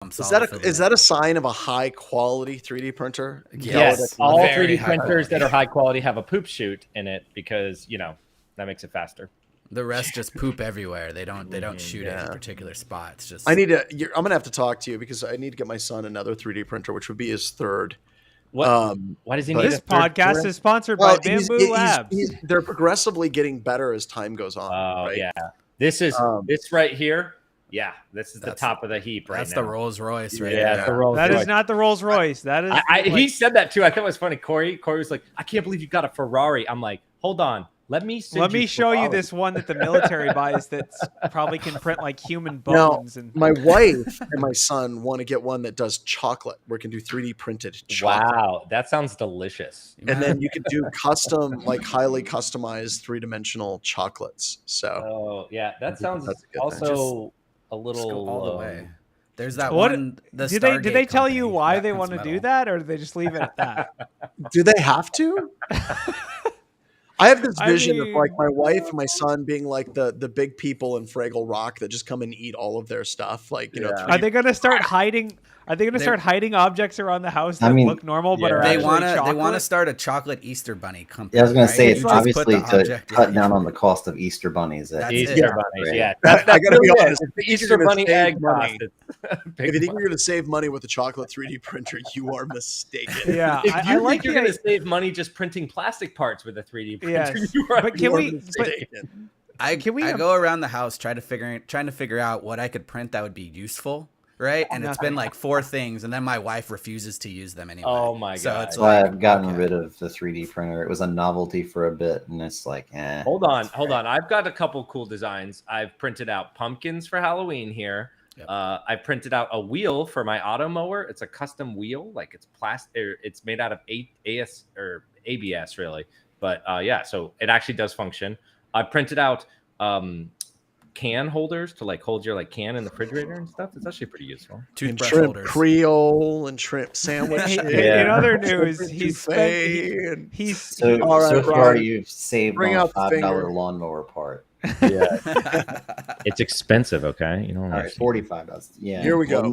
Is that a sign of a high quality 3D printer? Yes, all 3D printers that are high quality have a poop chute in it because that makes it faster. The rest just poop everywhere. They don't shoot it in a particular spot. It's just I'm gonna have to talk to you because I need to get my son another 3D printer, which would be his third. Why does he need this podcast is sponsored by Bamboo Labs. They're progressively getting better as time goes on. Oh right? yeah, this is this right here. Yeah, this is the top of the heap right now. That's the Rolls Royce, right? Yeah, the Rolls Royce. That is not the Rolls Royce. That is. He said that too. I thought it was funny. Corey was like, "I can't believe you got a Ferrari." I'm like, "Hold on, let me show you this one that the military buys that's probably can print like human bones." Now, my wife and my son want to get one that does chocolate, where it can do 3D printed chocolate. Wow, that sounds delicious. And then you can do custom, like highly customized 3-dimensional chocolates. So, yeah, that sounds also a little go all the way. There's that what, one. Did they tell you why they want to do that, or do they just leave it at that? Do they have to? I have this vision of like my wife and my son being like the big people in Fraggle Rock that just come and eat all of their stuff. Like, are they going to start hiding? Are they going to start hiding objects around the house that look normal but are actually chocolate? They want to start a chocolate Easter bunny company. Yeah, I was going to say it's obviously to cut down on the cost of Easter bunnies. Easter bunnies, yeah. I got to be honest. The Easter bunny egg money. If you think you're going to save money with a chocolate 3D printer, you are mistaken. Yeah, if you think you're going to save money just printing plastic parts with a 3D printer, you are mistaken. I go around the house trying to figure out what I could print that would be useful. Right, and it's been like 4 things, and then my wife refuses to use them anyway. Oh my god! So it's like, I've gotten rid of the 3D printer. It was a novelty for a bit, and it's like, eh. Hold on. I've got a couple cool designs. I've printed out pumpkins for Halloween here. Yep. I printed out a wheel for my auto mower. It's a custom wheel, like it's plastic. It's made out of AS or ABS, really. But yeah, so it actually does function. I printed out can holders to like hold your like can in the refrigerator and stuff. It's actually pretty useful. Toothbrush holders, Creole and shrimp sandwich. In other news, so far you've saved on a $5 lawnmower part. Yeah, it's expensive. Okay, you know. All right, $45. Yeah. Here we go.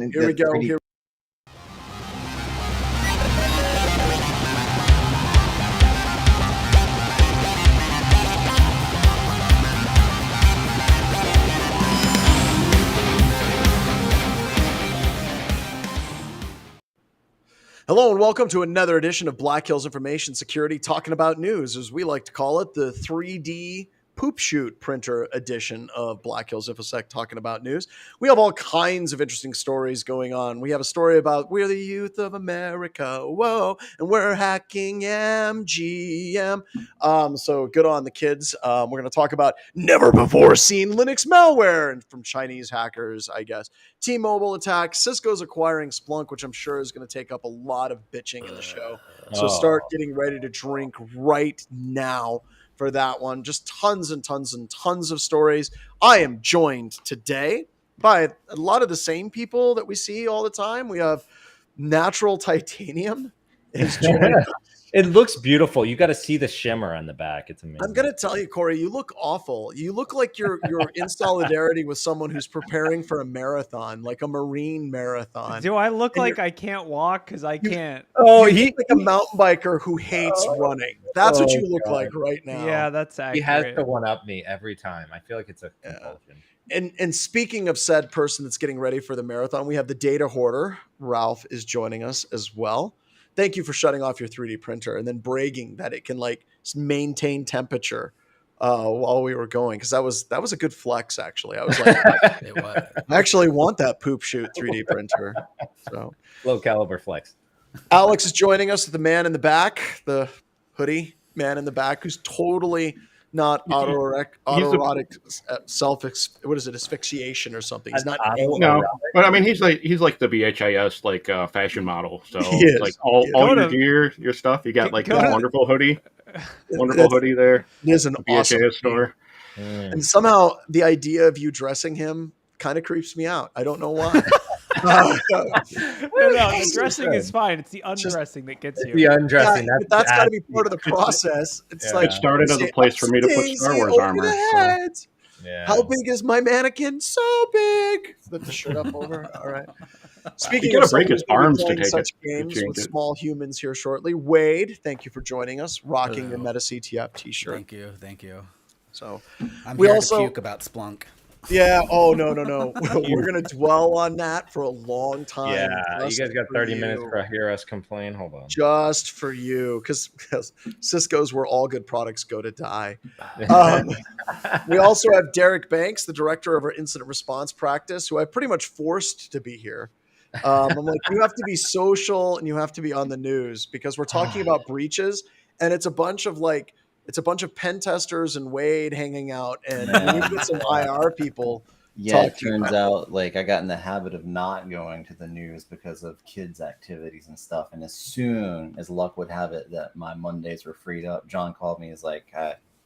Hello and welcome to another edition of Black Hills Information Security, talking about news, as we like to call it, the 3D poop chute printer edition of Black Hills InfoSec, talking about news. We have all kinds of interesting stories going on. We have a story about we're the youth of America, whoa, and we're hacking MGM. So good on the kids. We're going to talk about never before seen Linux malware from Chinese hackers, I guess. T-Mobile attack. Cisco's acquiring Splunk, which I'm sure is going to take up a lot of bitching in the show. So start getting ready to drink right now for that one. Just tons and tons and tons of stories. I am joined today by a lot of the same people that we see all the time. We have Natural Titanium is joining us. It looks beautiful. You got to see the shimmer on the back. It's amazing. I'm going to tell you, Corey, you look awful. You look like you're in solidarity with someone who's preparing for a marathon, like a Marine marathon. Do I look like I can't walk? Because I can't. He's like a mountain biker who hates running. That's what you look like right now. Yeah, that's accurate. He has to one-up me every time. I feel like it's a compulsion. And speaking of said person that's getting ready for the marathon, we have the data hoarder. Ralph is joining us as well. Thank you for shutting off your 3D printer and then bragging that it can like maintain temperature while we were going, because that was a good flex actually. I was like, I actually want that poop chute 3D printer. So low caliber flex. Alex is joining us, the man in the back, the hoodie man in the back, who's totally not autoerotic asphyxiation or something. He's not. No, but I mean, he's like the BHIS fashion model. So it's like all your gear, your stuff. You got like the wonderful hoodie there. It is an awesome BHIS store. And somehow the idea of you dressing him kind of creeps me out. I don't know why. No, the dressing is fine. It's the undressing that gets you. The undressing. Yeah, that's got to be part of the process. It's like it started as a place for me to put Star Wars armor. Yeah. How big is my mannequin? So big. Flip the shirt up over. All right. Speaking You of gotta break his arms to playing take such it. to games change with it. small humans here shortly, Wade, thank you for joining us, rocking your Hello. Meta CTF t-shirt. Thank you. So I'm we here also to puke about Splunk. yeah. Oh no. We're gonna dwell on that for a long time. Yeah, you guys got 30 minutes to hear us complain. Hold on. Just for you, because Cisco's where all good products go to die. We also have Derek Banks, the director of our incident response practice, who I pretty much forced to be here. I'm like, you have to be social and you have to be on the news because we're talking about breaches, and it's a bunch of pen testers and Wade hanging out, and we've got some IR people. Yeah, it turns out like I got in the habit of not going to the news because of kids' activities and stuff. And as soon as luck would have it that my Mondays were freed up, John called me. He's like,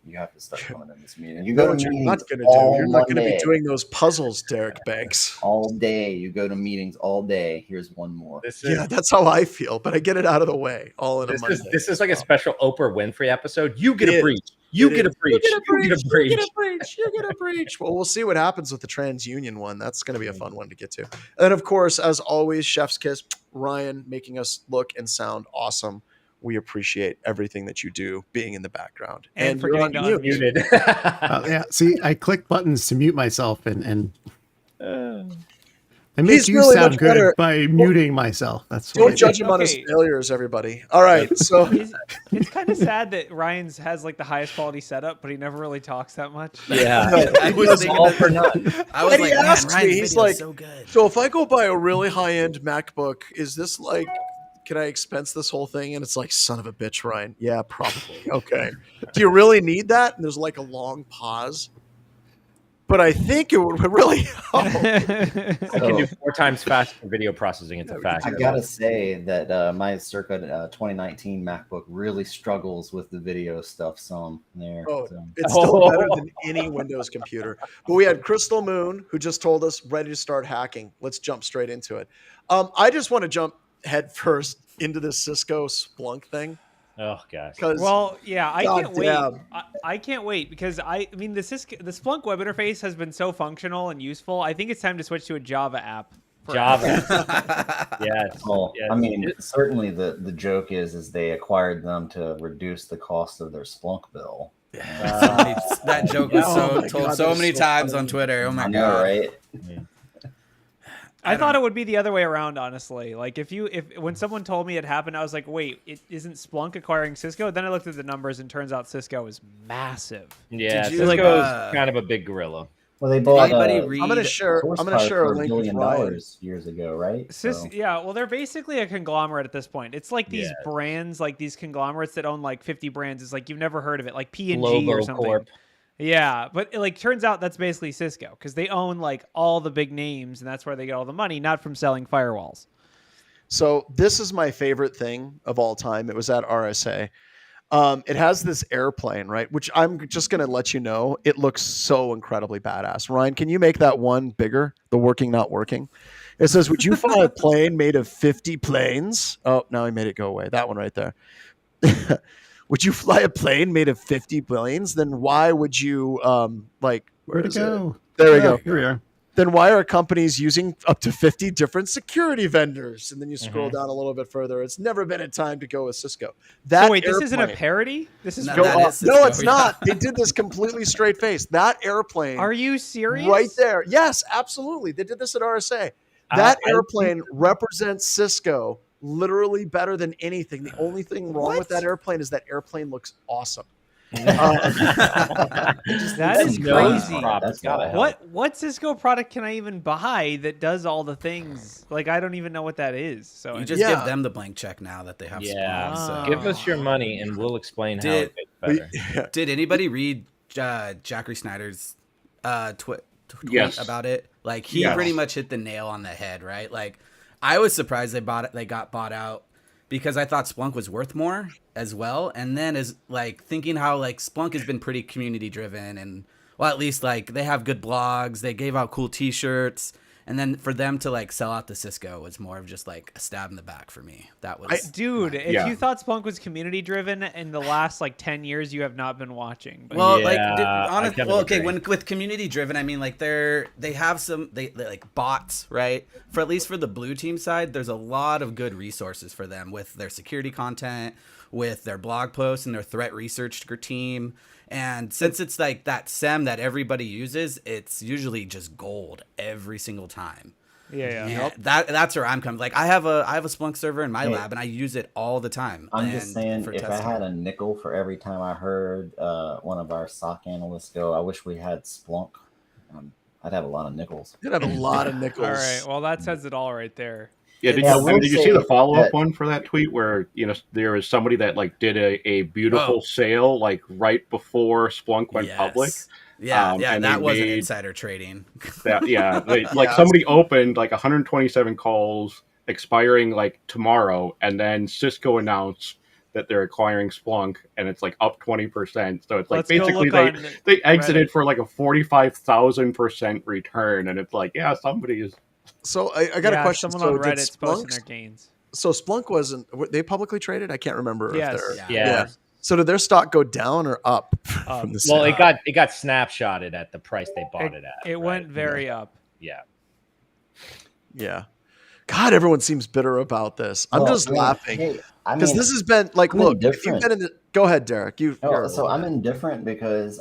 you have to start coming to this meeting. You go to you're meetings not going to all do. You're not going to Monday. be doing those puzzles, Derek Banks. All day. You go to meetings all day. Here's one more. Yeah, that's how I feel, but I get it out of the way all in a Monday. This is like a special Oprah Winfrey episode. You get a breach. You get a breach. You get a breach. You get a breach. Well, we'll see what happens with the TransUnion one. That's going to be a fun one to get to. And of course, as always, Chef's Kiss, Ryan making us look and sound awesome. We appreciate everything that you do being in the background. And for getting unmuted. Yeah, see, I click buttons to mute myself and I make He's you really sound much good better. by muting myself. That's Don't what I judge do. him on his failures, everybody. All right, so it's kind of sad that Ryan's has like the highest quality setup, but he never really talks that much. Yeah, I was thinking all for nothing. I was and like, he man, asks Ryan's me, he's video like, is so good. so if I go buy a really high-end MacBook, is this like, can I expense this whole thing? And it's like, son of a bitch, Ryan. Yeah, probably. Okay. Do you really need that? And there's like a long pause. But I think it would really help. I can do 4 times faster video processing. It's faster. I gotta say that my circa 2019 MacBook really struggles with the video stuff. Some there. Oh, so. it's still better than any Windows computer. But we had Crystal Moon, who just told us ready to start hacking. Let's jump straight into it. I just want to jump head first into this Cisco Splunk thing. Oh gosh. Well, yeah, I God can't wait. damn. I can't wait because I mean the Splunk web interface has been so functional and useful. I think it's time to switch to a Java app. Java. Yes. Well, yes. I mean, certainly the joke is they acquired them to reduce the cost of their Splunk bill. That joke was told God, so that is many so times funny. on Twitter. Oh my I know, god! right? I thought it would be the other way around, honestly. Like if when someone told me it happened, I was like, wait, it isn't Splunk acquiring Cisco? Then I looked at the numbers and turns out Cisco is massive. Yeah, Did you, Cisco's kind of a big gorilla. Well, they bought. anybody read I'm gonna share a $1 link with billion Ryan. years ago, right? So, Yeah, well, they're basically a conglomerate at this point. It's like these brands, like these conglomerates that own like 50 brands. It's like you've never heard of it, like P&G or something. Corp. Yeah, but it like turns out that's basically Cisco because they own like all the big names, and that's where they get all the money, not from selling firewalls. So this is my favorite thing of all time. It was at RSA. It has this airplane, right? Which I'm just going to let you know. It looks so incredibly badass. Ryan, can you make that one bigger? The working, not working. It says, would you fly a plane made of 50 planes? Oh, now I made it go away. That one right there. Would you fly a plane made of 50 planes? Then why would you Where'd it go? There we go. Here we are. Then why are companies using up to 50 different security vendors? And then you scroll down a little bit further. It's never been a time to go with Cisco. So wait, this isn't a parody? This is No, real? that is Cisco, No, it's yeah. not. They did this completely straight face. That airplane. Are you serious? Right there. Yes, absolutely. They did this at RSA. That airplane represents Cisco literally better than anything. The only thing wrong with that airplane is that airplane looks awesome. That is crazy. That's gotta help. What Cisco product can I even buy that does all the things? Like I don't even know what that is. So You just give them the blank check now that they have. Yeah. Splunk, so. Give us your money and we'll explain how it gets better. Did anybody read Jackery Snyder's tweet about it? Like he pretty much hit the nail on the head, right? Like I was surprised they got bought out because I thought Splunk was worth more as well. And then is like thinking how like Splunk has been pretty community driven and well at least like they have good blogs, they gave out cool t-shirts. And then for them to like sell out to Cisco was more of just like a stab in the back for me. That was if you thought Splunk was community driven in the last like 10 years, you have not been watching. But. Well, with community driven, I mean like they have they like bots, right? For at least for the blue team side, there's a lot of good resources for them with their security content, with their blog posts and their threat research team. And since it's like that SEM that everybody uses, it's usually just gold every single time. Yeah. That's where I'm coming. Like I have a Splunk server in my lab, and I use it all the time. I'm just saying, if I had a nickel for every time I heard one of our SOC analysts go, "I wish we had Splunk," I'd have a lot of nickels. You'd have a lot of nickels. All right. Well, that says it all right there. Yeah, did you see the follow-up one for that tweet where there was somebody that like did a beautiful sale like right before Splunk went public? Yeah, and that wasn't insider trading. Somebody opened like 127 calls expiring like tomorrow, and then Cisco announced that they're acquiring Splunk, and it's like up 20%. So it's like basically they exited for like a 45,000% return, and it's like somebody is. So I got a question. Someone on Reddit's posting their gains. So Splunk were they publicly traded? I can't remember. Yes. If they're, So did their stock go down or up from the Well, it got snapshotted at the price they bought it at. It went very up. Yeah. Yeah. God, everyone seems bitter about this. I'm just laughing because this has been like, look, if you've been in go ahead, Derek. So I'm indifferent because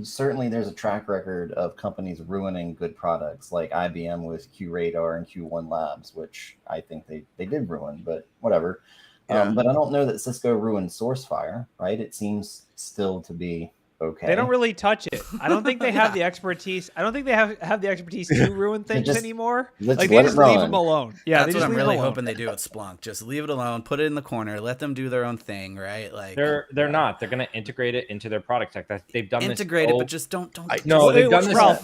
certainly there's a track record of companies ruining good products like IBM with QRadar and Q1 Labs, which I think they did ruin, but whatever. But I don't know that Cisco ruined SourceFire, right? It seems still to be okay. They don't really touch it. I don't think they have the expertise. I don't think they have the expertise to ruin things anymore. Like they just leave them alone. Yeah, that's what I'm really hoping they do with Splunk. Just leave it alone, put it in the corner, let them do their own thing, right? Like they're not. They're going to integrate it into their product tech. They've done integrate this. It, but just don't. No, they've done this. Ralph,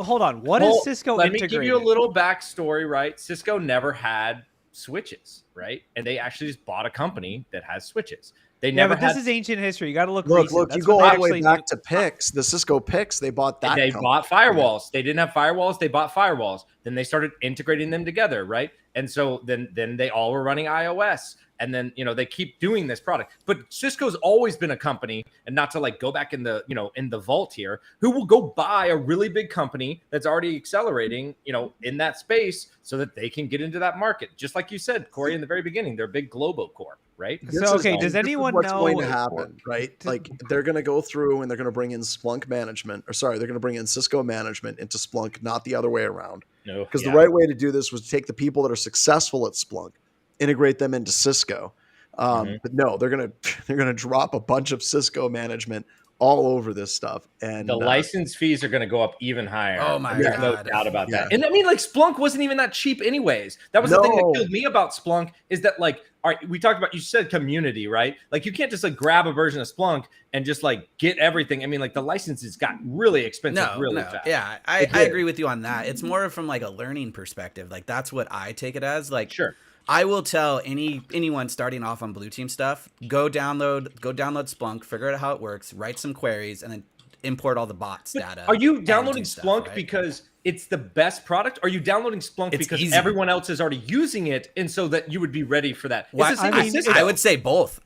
hold on. What is Cisco Let integrating? me give you a little backstory, right? Cisco never had switches, right? And they actually just bought a company that has switches. They never. This is ancient history. You got to look. Look. You go all the way back to PIX, the Cisco PIX. They bought that. They bought firewalls. They didn't have firewalls. They bought firewalls. Then they started integrating them together, right? And so then they all were running iOS. And then, they keep doing this product. But Cisco's always been a company, and not to like go back in the, in the vault here, who will go buy a really big company that's already accelerating, in that space so that they can get into that market. Just like you said, Corey, in the very beginning, they're big Globo Corp, right? Does anyone know what's going to happen, right? Like they're going to go through and they're going to bring in Splunk management, they're going to bring in Cisco management into Splunk, not the other way around. No, because the right way to do this was to take the people that are successful at Splunk, integrate them into Cisco. But no, they're gonna drop a bunch of Cisco management all over this stuff, and the license fees are going to go up even higher. Oh my God, no doubt about that. And I mean, like Splunk wasn't even that cheap, anyways. That was the thing that killed me about Splunk is that like, all right, we talked about, you said community, right? Like you can't just like grab a version of Splunk and just like get everything. I mean, like the licenses got really expensive really fast. Yeah, I agree with you on that. It's more from like a learning perspective. Like that's what I take it as. Like, sure. I will tell anyone starting off on blue team stuff, go download Splunk, figure out how it works, write some queries, and then import all the bots data. Are you downloading Splunk because it's the best product? Or are you downloading Splunk because everyone else is already using it, and so that you would be ready for that? I would say both.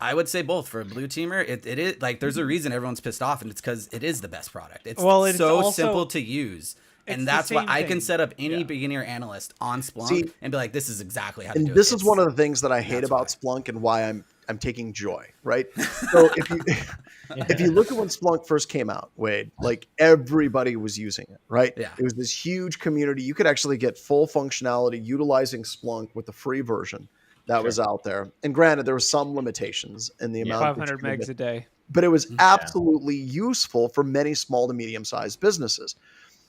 For a blue teamer. It is like there's a reason everyone's pissed off, and it's because it is the best product. It's so simple to use. And that's why I can set up any beginner analyst on Splunk and be like, this is exactly how to do it. And this is one of the things that I hate about Splunk and why I'm taking joy, right? So if you look at when Splunk first came out, Wade, like everybody was using it, right? Yeah. It was this huge community. You could actually get full functionality utilizing Splunk with the free version that was out there. And granted, there were some limitations in the amount 500 megs a day. But it was absolutely useful for many small to medium-sized businesses.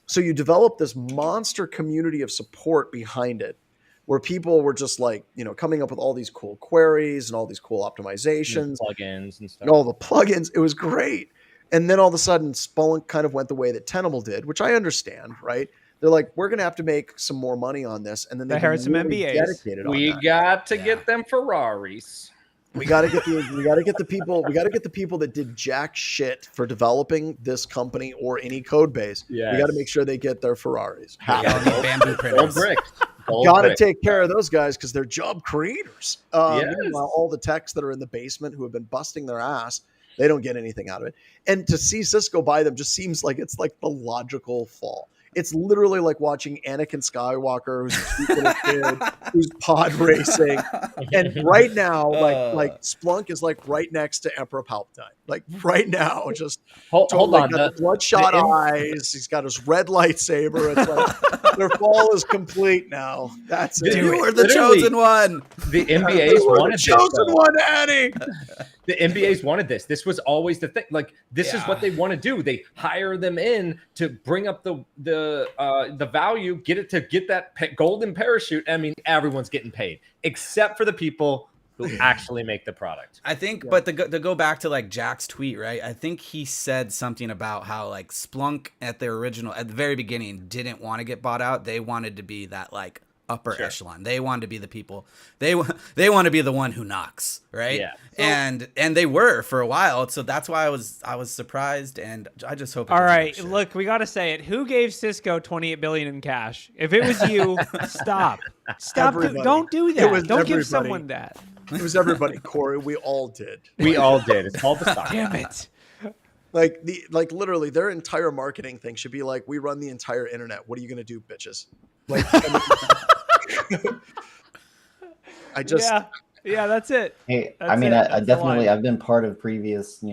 So you develop this monster community of support behind it where people were just like, coming up with all these cool queries and all these cool optimizations. Plugins and stuff. All the plugins. It was great. And then all of a sudden, Splunk kind of went the way that Tenable did, which I understand, right? They're like, we're going to have to make some more money on this. And then they hired some MBAs. We got to get them Ferraris. We got to get the people that did jack shit for developing this company or any code base. Yes. We got to make sure they get their Ferraris. Bamboo printers. Got to take care of those guys because they're job creators. Yes. Meanwhile, all the techs that are in the basement who have been busting their ass, they don't get anything out of it. And to see Cisco buy them just seems like it's like the logical fall. It's literally like watching Anakin Skywalker, who's a cute little kid, who's pod racing. And right now, like Splunk is like right next to Emperor Palpatine. Like right now, just hold on. Got the bloodshot eyes. He's got his red lightsaber. It's like their fall is complete now. That's it. You were the chosen one. The NBA's wanted this. Chosen one, Annie. The NBA's wanted this. This was always the thing. Like this is what they want to do. They hire them in to bring up the value, get that golden parachute. I mean, everyone's getting paid except for the people who actually make the product. I think, but to go back to like Jack's tweet, right? I think he said something about how like Splunk at the very beginning didn't want to get bought out. They wanted to be that like upper echelon. They wanted to be the people. They want to be the one who knocks, right? Yeah. And they were for a while. So that's why I was surprised, and I just hope. All right, look, we got to say it. Who gave Cisco $28 billion in cash? If it was you, stop. Don't do that. Don't give someone that. It was everybody, Corey. We all did. We all did. It's called the stock. Damn it. Like literally their entire marketing thing should be like, we run the entire internet. What are you going to do, bitches? Like, I just, yeah, that's it. Hey, That's I mean, it. I definitely, I've been part of previous,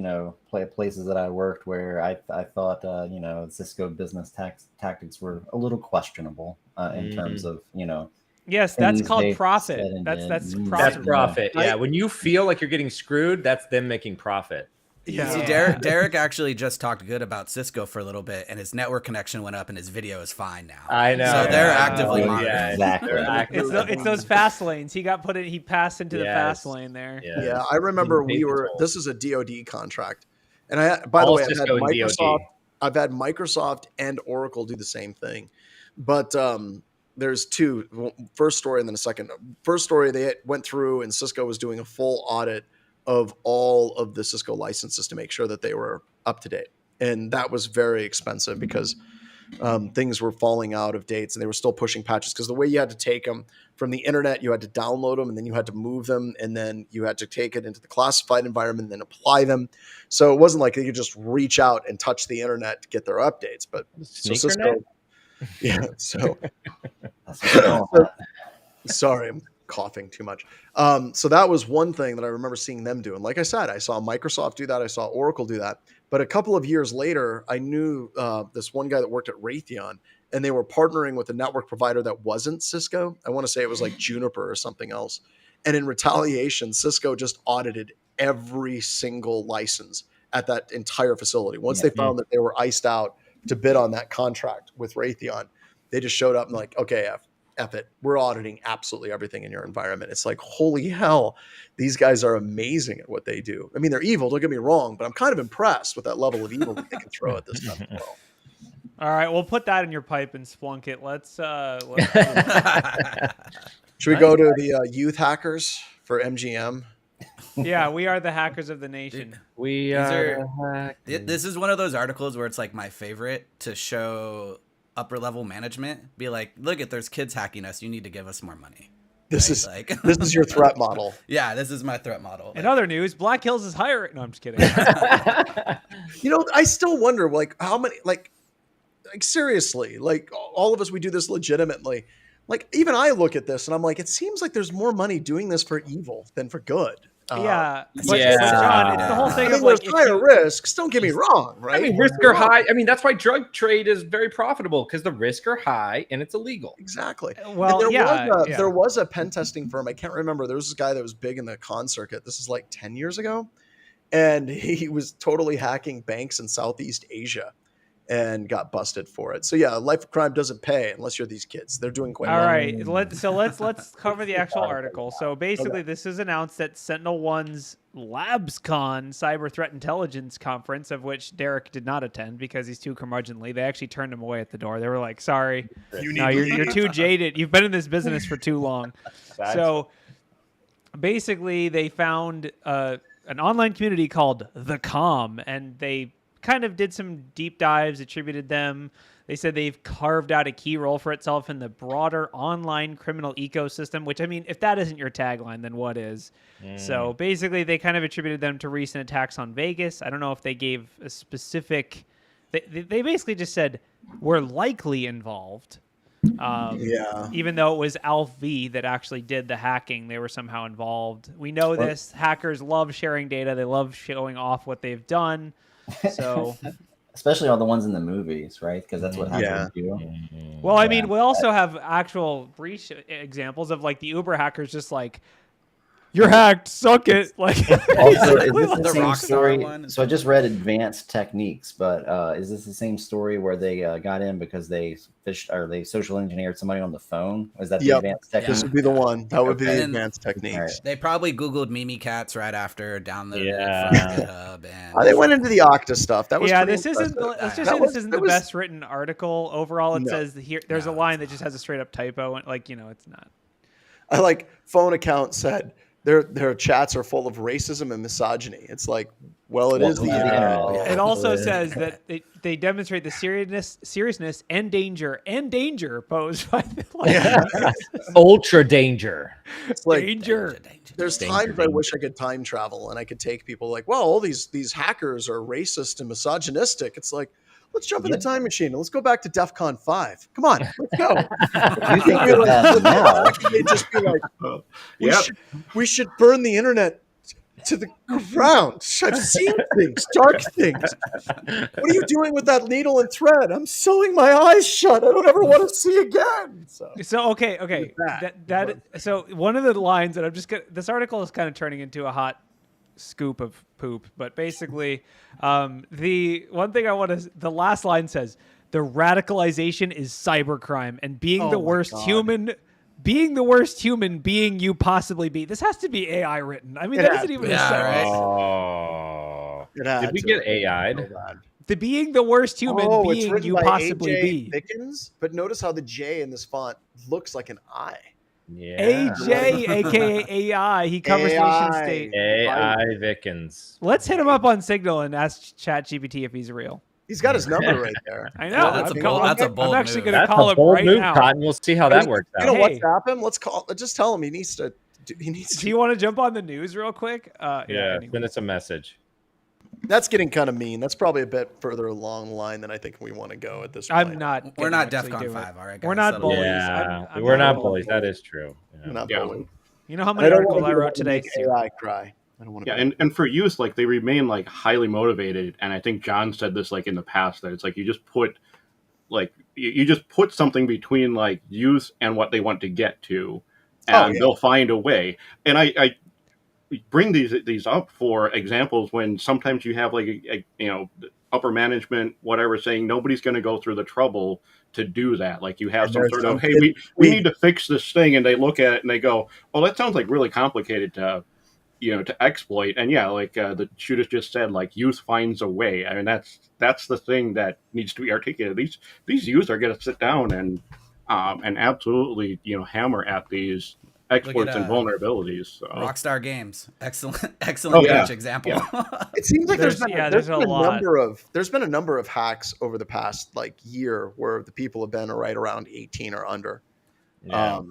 places that I worked where I thought, Cisco business tactics were a little questionable in terms of, Yes, that's things called they profit. said and That's did. profit. That's profit. Yeah, when you feel like you're getting screwed, that's them making profit. yeah. See, Derek actually just talked good about Cisco for a little bit, and his network connection went up, and his video is fine now. I know. So they're actively monitoring. Yeah, Exactly. It's those fast lanes. He passed into the fast lane there. Yeah, I remember this is a DoD contract. And by the way, I've had Microsoft and Oracle do the same thing. But there's two. First story and then a second. First story, they went through and Cisco was doing a full audit of all of the Cisco licenses to make sure that they were up to date. And that was very expensive because things were falling out of dates and they were still pushing patches because the way you had to take them from the internet, you had to download them and then you had to move them and then you had to take it into the classified environment and then apply them. So it wasn't like they could just reach out and touch the internet to get their updates. But so Cisco, so sorry, I'm coughing too much. So that was one thing that I remember seeing them do. And like I said, I saw Microsoft do that. I saw Oracle do that. But a couple of years later, I knew this one guy that worked at Raytheon, and they were partnering with a network provider that wasn't Cisco. I want to say it was like Juniper or something else. And in retaliation, Cisco just audited every single license at that entire facility. Once they found that they were iced out to bid on that contract with Raytheon, they just showed up and like, okay, F it. We're auditing absolutely everything in your environment. It's like, holy hell, these guys are amazing at what they do. I mean, they're evil, don't get me wrong, but I'm kind of impressed with that level of evil that they can throw at this stuff as well. All right, we'll put that in your pipe and Splunk it. Let's Should we go to the youth hackers for MGM? Yeah, we are the hackers of the nation. This is one of those articles where it's like my favorite to show upper level management. Be like, look at there's kids hacking us. You need to give us more money. This is your threat model. Yeah, this is my threat model. In other news, Black Hills is hiring. No, I'm just kidding. I still wonder, like, how many, like seriously, like all of us, we do this legitimately. Like even I look at this and I'm like, it seems like there's more money doing this for evil than for good. But John, it's the whole thing of like higher risks. Don't get me wrong, right? I mean, risks are high. I mean, that's why drug trade is very profitable because the risks are high and it's illegal. Exactly. Well, there was a pen testing firm. I can't remember. There was this guy that was big in the con circuit. This is like 10 years ago, and he was totally hacking banks in Southeast Asia and got busted for it. So yeah, life of crime doesn't pay unless you're these kids. They're doing quite well. All right, let's cover the actual article. So basically, this is announced at SentinelOne's LabsCon Cyber Threat Intelligence Conference, of which Derek did not attend because he's too curmudgeonly. They actually turned him away at the door. They were like, "Sorry, you're too jaded. You've been in this business for too long." So basically they found an online community called The Calm, and they kind of did some deep dives, attributed them. They said they've carved out a key role for itself in the broader online criminal ecosystem, which, I mean, if that isn't your tagline, then what is? So basically they kind of attributed them to recent attacks on Vegas. I don't know if they gave a specific... They basically just said, we're likely involved. Even though it was Alf V that actually did the hacking, they were somehow involved. We know this. Hackers love sharing data. They love showing off what they've done. So, especially all the ones in the movies, right? Because that's what hackers do. Well, I mean, we also have actual breach examples of like the Uber hackers just like, you're hacked, suck it. Like, also, is this the same story? One? So I just read Advanced Techniques, but is this the same story where they got in because they fished or they social engineered somebody on the phone? Was that the Advanced Techniques? This would be the one. That would be the Advanced Techniques. Right. They probably Googled Mimi Cats right after downloading it from GitHub. And they went into the Okta stuff. That was this isn't. Let's just say this isn't the best written article overall. It says here. There's a line that just has a straight up typo, and like it's not. I like phone account said. Their chats are full of racism and misogyny. It's like, well, it is the internet. It also says that they demonstrate the seriousness and danger posed by the ultra danger. It's like danger. There's times I wish I could time travel and I could take people like, well, all these hackers are racist and misogynistic. It's like, let's jump in the time machine and let's go back to DEFCON 5. Come on, let's go. You think now? They'd just be like, we should burn the internet to the ground. I've seen things, dark things. What are you doing with that needle and thread? I'm sewing my eyes shut. I don't ever want to see again. So okay. So one of the lines that I'm just gonna, this article is kind of turning into a hot scoop of poop, but basically the one thing the last line says the radicalization is cybercrime and being the worst human being you possibly be. This has to be AI written. I mean, that isn't even a sentence. Oh, did we get AI'd? The being the worst human being you possibly be. Vickens, but notice how the J in this font looks like an I. Yeah. AJ, aka AI, he covers nation state. AI Vickens. Let's hit him up on Signal and ask ChatGPT if he's real. He's got his number right there. I know. That's a bold I'm actually move. going to call him right move, now. Cotton. We'll see how that works out. You know, WhatsApp him. Let's just tell him he needs to. Do you want to jump on the news real quick? Anyway. Send us a message. That's getting kind of mean. That's probably a bit further along the line than I think we want to go at this point. We're not DEFCON 5, all right, guys? We're not bullies. Yeah, we're not bullies. That is true. We're not bullies. You know how many articles I wrote today? AI cry. I don't want to. Yeah, and for youth, like they remain like highly motivated, and I think John said this like in the past that it's like you just put something between like youth and what they want to get to, and they'll find a way. And I bring these up for examples when sometimes you have like upper management whatever saying nobody's going to go through the trouble to do that. Like you have some sort of we need to fix this thing, and they look at it and they go, oh, that sounds like really complicated to exploit. And the shooters just said, like, youth finds a way. I mean, that's the thing that needs to be articulated. These youth are going to sit down and absolutely hammer at these exploits and vulnerabilities. So. Rockstar Games, excellent example. Yeah. It seems like there's been a number of hacks over the past like year where the people have been right around 18 or under. Yeah.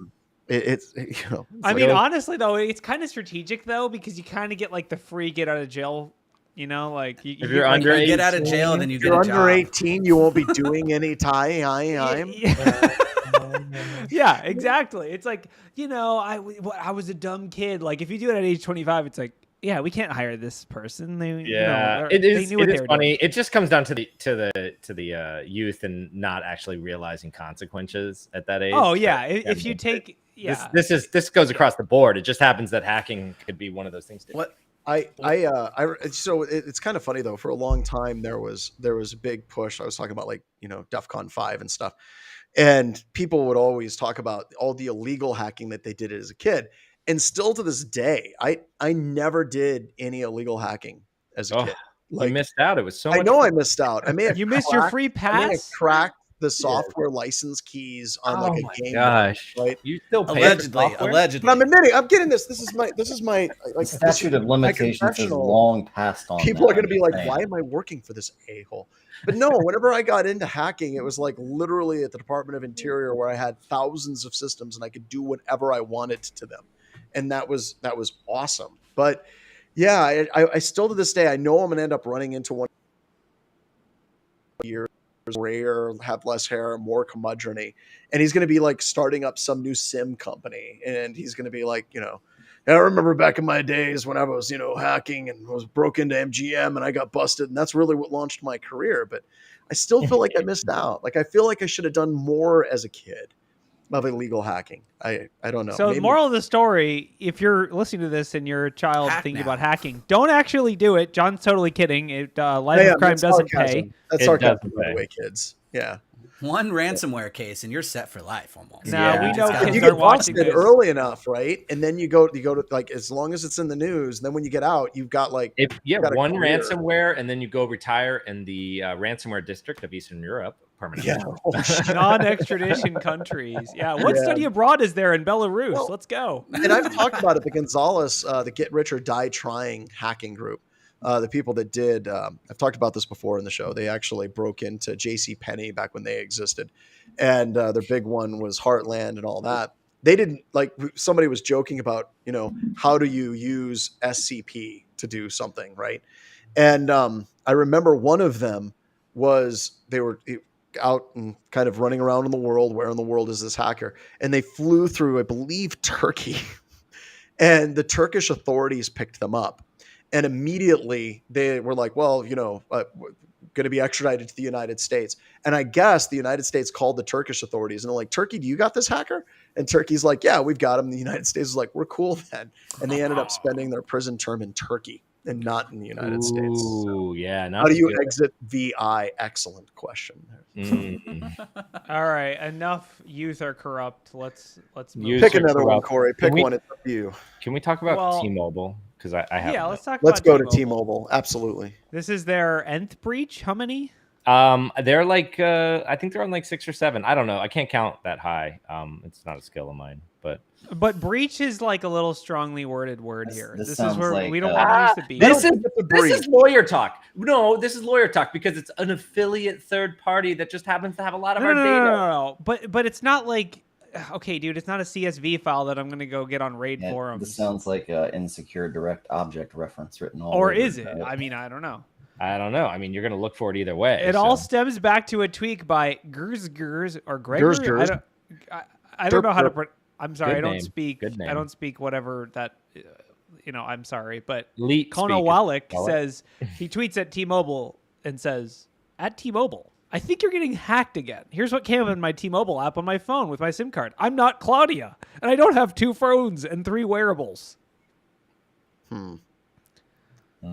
I mean, honestly though, it's kind of strategic though, because you kind of get like the free get out of jail. Like if you're under 18, get out of jail, and then you get a job. If you're under 18, you won't be doing any time. Yeah, exactly. It's like, I was a dumb kid. Like if you do it at age 25, it's like, yeah, we can't hire this person. It is funny. It just comes down to the youth and not actually realizing consequences at that age. Oh yeah, if you take this goes across the board. It just happens that hacking could be one of those things too. What? So it's kind of funny though. For a long time, there was a big push. I was talking about DEFCON 5 and stuff, and people would always talk about all the illegal hacking that they did as a kid. And still to this day, I never did any illegal hacking as a kid. Like, you missed out. It was so much I know I missed out. I may have missed your free pass. I may have cracked the software license keys on like a game. Gosh, right? You still pay Allegedly. But I'm admitting, I'm getting this. This is my The like statute of limitations is long past on People that, are going to be I'm like, saying. why am I working for this a-hole? But no, whenever I got into hacking, it was like literally at the Department of Interior where I had thousands of systems and I could do whatever I wanted to them. And that was awesome. But yeah, I still to this day, I know I'm going to end up running into one year rare, have less hair, more curmudgeon-y. And he's going to be like starting up some new sim company. And he's going to be like, I remember back in my days when I was, hacking and was broke into MGM and I got busted. And that's really what launched my career. But I still feel like I missed out. Like I feel like I should have done more as a kid of illegal hacking. I don't know. So Maybe. Moral of the story, if you're listening to this and you're a child Hack thinking now. about hacking, don't actually do it. John's totally kidding. Life of crime that's doesn't sarcasm. pay. That's It sarcasm, doesn't by the pay. way, kids. Yeah. One ransomware case and you're set for life almost. Now, Yeah. we know Just kids You gotta- get aren't watching busted this. early enough, right? And then you go to like, as long as it's in the news, then when you get out, you've got like, If you got have a one career. ransomware and then you go retire in the ransomware district of Eastern Europe permanently. yeah. Oh, shit. Non-extradition countries. Yeah. What Yeah. study abroad is there in Belarus? Well, Let's go. And I've talked about it, the Gonzalez, the Get Rich or Die Trying hacking group. The people that did, I've talked about this before in the show. They actually broke into JCPenney back when they existed. And their big one was Heartland and all that. They didn't like, somebody was joking about, how do you use SCP to do something, right? And I remember one of them was they were out and kind of running around in the world. Where in the world is this hacker? And they flew through, I believe, Turkey. And the Turkish authorities picked them up. And immediately they were like, well, going to be extradited to the United States. And I guess the United States called the Turkish authorities and they're like, Turkey, do you got this hacker? And Turkey's like, yeah, we've got him. The United States is like, we're cool then. And they ended up spending their prison term in Turkey and not in the United States. Ooh, yeah. How do you exit VI? Excellent question. All right. Enough youth are corrupt. Let's move. Youth Pick are another one, corrupt. Corey. Pick we- one. It's up to you. Can we talk about Well, T-Mobile? Because I have. Yeah, let's talk Let's about go to T-Mobile. Absolutely. This is their nth breach. How many? They're like I think they're on like 6 or 7. I don't know. I can't count that high. It's not a skill of mine, but breach is like a little strongly worded word here. This This is sounds where like, we don't want to use the B. this breach. is lawyer talk. No, this is lawyer talk because it's an affiliate third party that just happens to have a lot of our data. No. But it's not like, okay, dude, it's not a CSV file that I'm going to go get on raid Yeah, forums. this sounds like an insecure direct object reference written all Or over is it? right? I mean, I don't know. I don't know. I mean, you're going to look for it either way. It all stems back to a tweak by Gers or Gregor. Gers. I don't know how to. Derp. I'm sorry. Good I don't name. speak. Good name. I don't speak whatever that. I'm sorry, but Leet Kono speak. Wallach Wallach? says he tweets at T-Mobile and says, "At T-Mobile, I think you're getting hacked again. Here's what came up in my T-Mobile app on my phone with my SIM card. I'm not Claudia, and I don't have 2 phones and 3 wearables."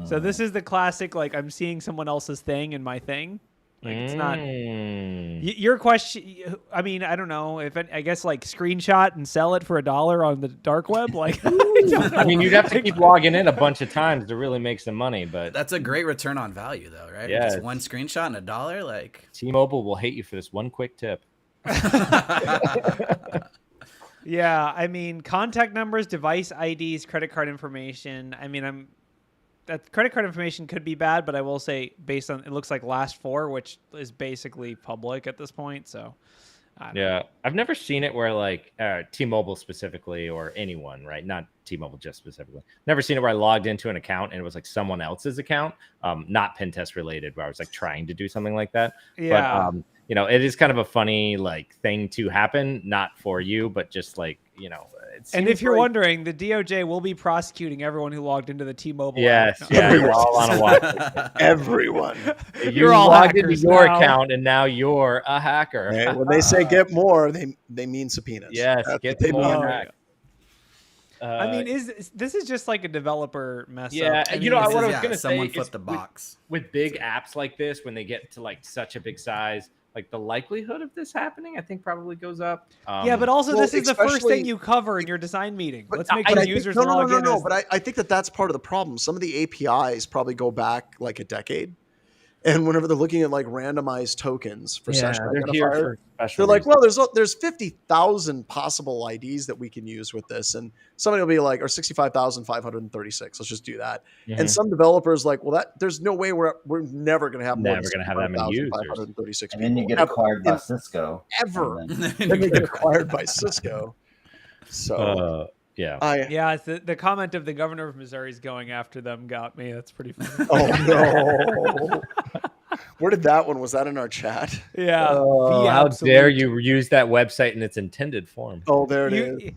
So this is the classic, like, I'm seeing someone else's thing in my thing. Like, it's not your question. I mean, I don't know if I guess like screenshot and sell it for $1 on the dark web. Like, I don't know. I mean, you'd have to keep logging in a bunch of times to really make some money, but That's a great return on value, though, right? Yeah, Just it's- one screenshot and $1, like. T-Mobile will hate you for this one quick tip. Yeah, I mean, contact numbers, device IDs, credit card information. I mean, that credit card information could be bad, but I will say, based on it looks like last 4, which is basically public at this point. So, I don't know. Yeah, I've never seen it where like T-Mobile specifically or anyone, right? Not T-Mobile just specifically. Never seen it where I logged into an account and it was like someone else's account, not pen test related, where I was like trying to do something like that. Yeah. But it is kind of a funny like thing to happen, not for you, but just like it And seems if you're like- wondering, the DOJ will be prosecuting everyone who logged into the T-Mobile yes, app. yeah, you're all on a watch. Everyone. You You're all logged into hackers your now. account and now you're a hacker. Right? When they say get more, they mean subpoenas. Yes, That's get what they more. mean. hack. I mean, this is just like a developer mess Yeah, up? I you know, mean, what I This was is, gonna say someone is flipped the box. with big apps like this, when they get to like such a big size, like the likelihood of this happening, I think probably goes up. yeah, but also well, this is the first especially- thing you cover in your design meeting. Let's I- make but sure I think- users no, log in. But I think that's part of the problem. Some of the APIs probably go back like a decade. And whenever they're looking at like randomized tokens for session they're here identifier, for special they're like, reasons. well, there's 50,000 possible IDs that we can use with this. And somebody will be like, or 65,536. Let's just do that. And some developers like, well, there's no way we're never going to have more Never than gonna have that many users. 65,536 And then you people. get acquired by Cisco. Ever. And then- Then they get acquired by Cisco. So yeah. Yeah, it's the comment of the governor of Missouri is going after them got me. That's pretty funny. oh no. Where did that one? Was that in our chat? Yeah. Oh, Be how absolute. dare you use that website in its intended form? Oh, there it is.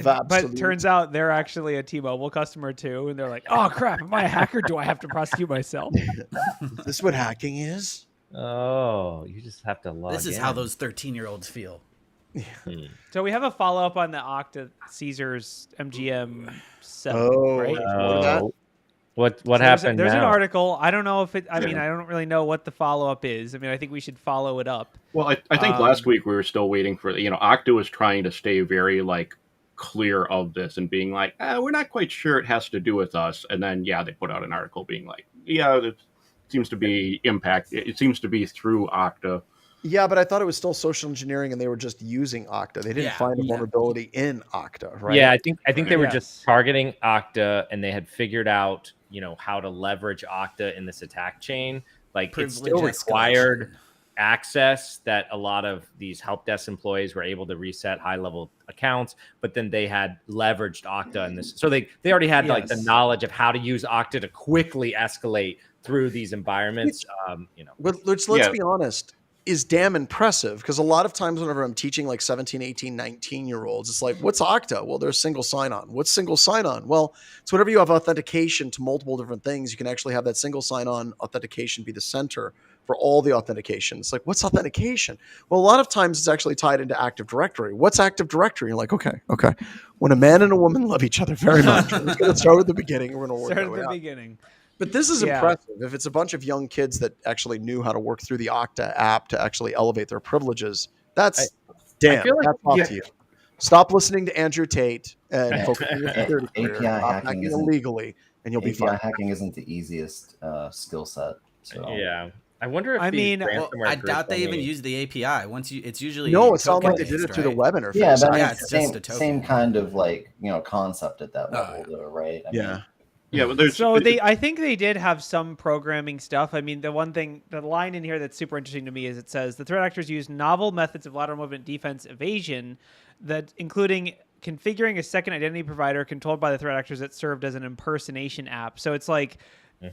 But Vapsolute. turns out they're actually a T-Mobile customer too, and they're like, "Oh crap, am I a hacker? Do I have to prosecute myself?" Is this what hacking is? Oh, you just have to log This is in. how those 13-year-olds feel. So we have a follow-up on the Okta Caesars MGM 7, Oh, right? Oh. What So happened There's an now? article. I don't know if it. I mean, I don't really know what the follow-up is. I mean, I think we should follow it up. Well, I think last week we were still waiting for, Okta was trying to stay very like clear of this and being like, we're not quite sure it has to do with us. And then, they put out an article being like, it seems to be it seems to be through Okta. Yeah, but I thought it was still social engineering, and they were just using Okta. They didn't find a vulnerability in Okta, right? Yeah, I think they were Yes. just targeting Okta, and they had figured out, how to leverage Okta in this attack chain. Like it still Privilege required escalation. access that a lot of these help desk employees were able to reset high-level accounts, but then they had leveraged Okta in this. So they already had like the knowledge of how to use Okta to quickly escalate through these environments. Let's be honest, is damn impressive, because a lot of times whenever I'm teaching like 17, 18, 19-year-olds, it's like, what's Okta? Well, there's single sign-on. What's single sign-on? Well, it's whenever you have authentication to multiple different things, you can actually have that single sign-on authentication be the center for all the authentication. It's like, what's authentication? Well, a lot of times it's actually tied into Active Directory. What's Active Directory? You're like, okay. When a man and a woman love each other very much, we're going to start with the beginning. We're going to work Start our at way the out. beginning. But this is impressive. If it's a bunch of young kids that actually knew how to work through the Okta app to actually elevate their privileges, that's damn. feel like- That's off to you. Stop listening to Andrew Tate and focus on your security career. API Stop hacking hacking isn't- illegally, and you'll be API fine. hacking isn't the easiest skill set. So Yeah. I wonder if I these mean, ransomware I groups doubt they even only- use the API. It's usually No, it sounded like they did token-based, it through the right? web interface. yeah, but Yeah, it's it's the just a token. same kind of like concept at that level, though, right? I mean, Yeah, but there's So I think they did have some programming stuff. I mean, the line in here that's super interesting to me is it says the threat actors use novel methods of lateral movement defense evasion, that including configuring a second identity provider controlled by the threat actors that served as an impersonation app. So it's like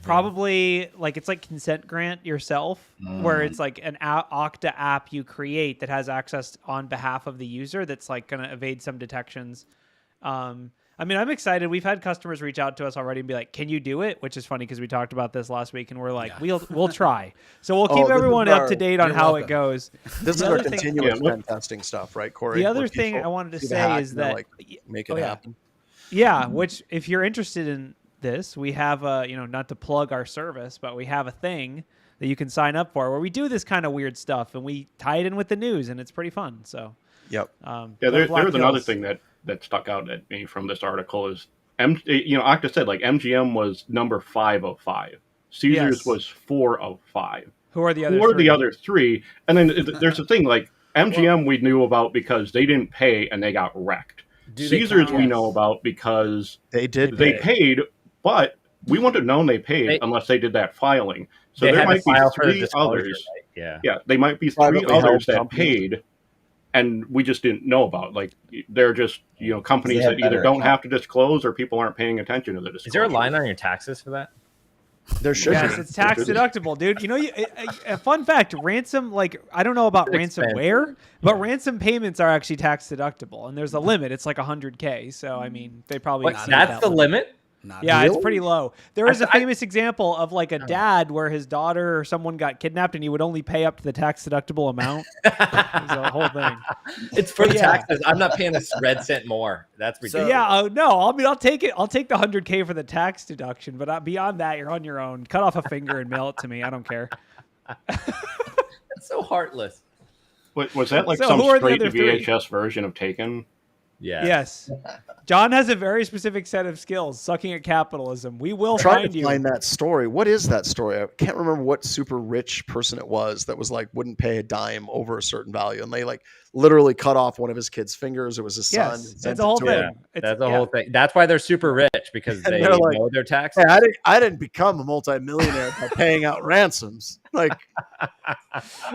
probably like it's like consent grant yourself, where it's like an Okta app you create that has access on behalf of the user that's like going to evade some detections. I mean, I'm excited. We've had customers reach out to us already and be like, "Can you do it?" Which is funny because we talked about this last week, and we're like, "We'll try." So we'll keep this everyone is up to date on you're how welcome. it goes. This is The our other thing- continuous pen testing stuff, right, Corey? The other Where thing people I wanted to see the say hack is and they're that like, make it happen. Yeah, which if you're interested in this, we have a, not to plug our service, but we have a thing that you can sign up for where we do this kind of weird stuff and we tie it in with the news, and it's pretty fun. So Yep. there Black was another Hills. thing that stuck out at me from this article is Okta said like MGM was number 5 of 5. Caesars Yes. was 4 of 5. Who are the other Who are three? the other 3? And then there's a thing like MGM we knew about because they didn't pay and they got wrecked. Do they Caesars count? we know about because They did. they pay. paid, but we wouldn't have known they paid unless they did that filing. So They there had to might be file for the 3 disclosure, others. right? Yeah. Yeah, they might be 3 Privately held others that companies. paid, and we just didn't know about. Like they're just companies They have that either better don't have to disclose or people aren't paying attention to the disclosure. Is there a line on your taxes for that? There should Yes, be. it's tax deductible, dude. A fun fact: ransom, like I don't know about It's ransomware, but ransom payments are actually tax deductible, and there's a limit. It's like $100K. So I mean, they probably What, exceed that's that the limit? Not Yeah, Really? it's pretty low. There is a I- famous example of like a dad where his daughter or someone got kidnapped, and he would only pay up to the tax deductible amount. It was a whole thing. It's for the Yeah. taxes. I'm not paying a red cent more. That's ridiculous. Yeah, no, I mean, I'll take it. I'll take the $100K for the tax deduction, but beyond that, you're on your own. Cut off a finger and mail it to me. I don't care. That's so heartless. Was that like So some who are the straight to other 3? VHS version of Taken? Yeah. Yes. John has a very specific set of skills, sucking at capitalism. We will Trying find to you. find that story. What is that story? I can't remember what super rich person it was that was like wouldn't pay a dime over a certain value, and they like literally cut off one of his kids' fingers. It was his son. Yes, Sent that's it the whole to thing. him. That's the whole thing. That's why they're super rich, because And they they're like, know their taxes. Hey, I didn't become a multimillionaire by paying out ransoms. Like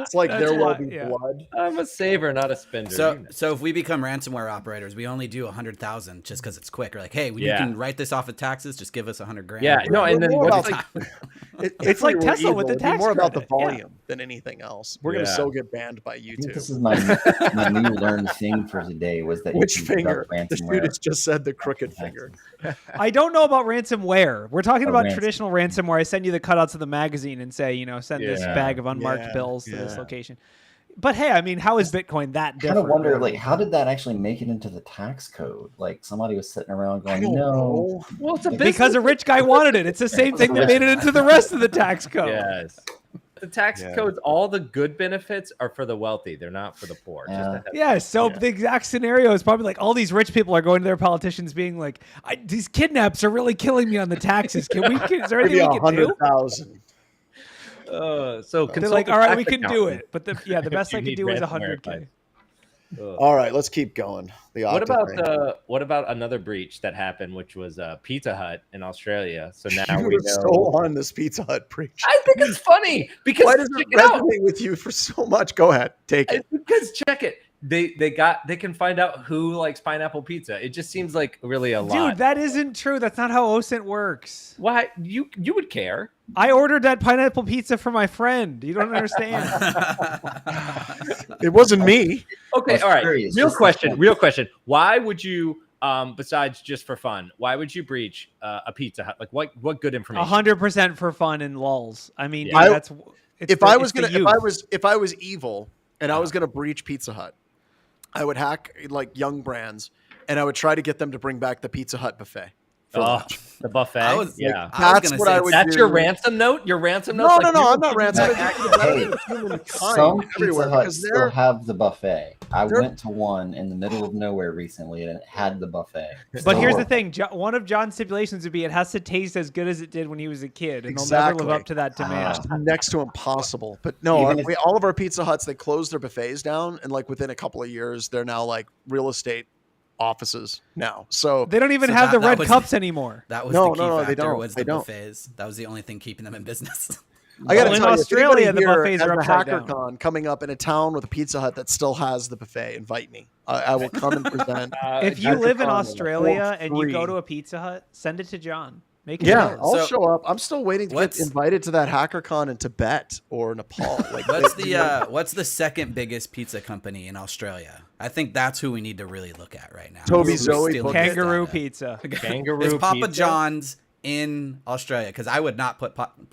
it's like That's there will why- be yeah. blood. I'm a saver, not a spender. So if we become ransomware operators, we only do 100,000 just because it's quick. We're like, hey, you Yeah. can write this off of taxes. Just give us 100 grand. Yeah, no, and then More what's about like, It's like Tesla with the tax more about the credit, yeah. volume than anything else. We're gonna Yeah. so get banned by I think YouTube. this is my new learned thing for today was that Which you can finger? conduct The ransomware students just said the crooked finger. I don't know about ransomware. We're talking Oh, about ransom. traditional ransomware. I send you the cutouts of the magazine and say, send this Yeah. bag of unmarked Yeah. bills to this Yeah. location. But hey, I mean, how is Bitcoin that I kind different? of wonder, like, how did that actually make it into the tax code? Like, somebody was sitting around I going, don't no. know. well, it's a business. Because a rich guy wanted it. It's the same thing that made it into the rest of the tax code. Yes. The tax Yeah. codes, all the good benefits are for the wealthy. They're not for the poor. Just Yeah. a heads Yeah, so Yeah. the exact scenario is probably like all these rich people are going to their politicians being like, these kidnaps are really killing me on the taxes. Is there Maybe anything we can do? 100,000. So They're like, all right, we can do it. But the best You I can need do is ransomware 100K. All right, let's keep going. The What Okta about thing. what about another breach that happened, which was Pizza Hut in Australia? So now You we were know. so on this Pizza Hut preach. I think it's funny because Why does check it it out. resonate with you for so much? Go ahead, take it. Because check it. They can find out who likes pineapple pizza. It just seems like really a lot. Dude, that isn't true. That's not how OSINT works. Why you would care? I ordered that pineapple pizza for my friend. You don't understand. It wasn't me. Okay, That's all right. curious. Real Just- question. Why would you, besides just for fun, why would you breach a Pizza Hut? Like, what good information? 100% for fun and lulls. I mean, Yeah. dude, that's it's If the- I was it's the gonna, youth. if I was evil and I was gonna breach Pizza Hut, I would hack like young brands and I would try to get them to bring back the Pizza Hut buffet. For lunch. The buffet. I was- Yeah. That's what I would That's do. your ransom note. Your ransom note. No, I'm not ransom. Hey, some Pizza everywhere Huts because still they're have the buffet. I they're- went to one in the middle of nowhere recently, and it had the buffet. But Still here's the works. thing. One of John's stipulations would be it has to taste as good as it did when he was a kid, and they'll Exactly. never live up to that demand. next to impossible. But no, Even if- all of our Pizza Huts, they closed their buffets down, and like within a couple of years, they're now like real estate offices now. So They don't even So have that the red was- cups anymore. That was No, the key no, factor. they don't. Was They the don't. buffets? That was the only thing keeping them in business. I got to Well, in tell you, if Australia, anybody the here buffets has are a upside down. HackerCon coming up in a town with a Pizza Hut that still has the buffet, invite me. I will come and present. If you live in Australia and you free. go to a Pizza Hut, send it to John. Make it Yeah, yours. I'll So- show up. I'm still waiting to get What's- invited to that HackerCon in Tibet or Nepal. Like, What's the second biggest pizza company in Australia? I think that's who we need to really look at right now. Toby Who's Zoe stealing Bucket. this Kangaroo data. pizza. Kangaroo It's Papa pizza? John's in Australia because I would not put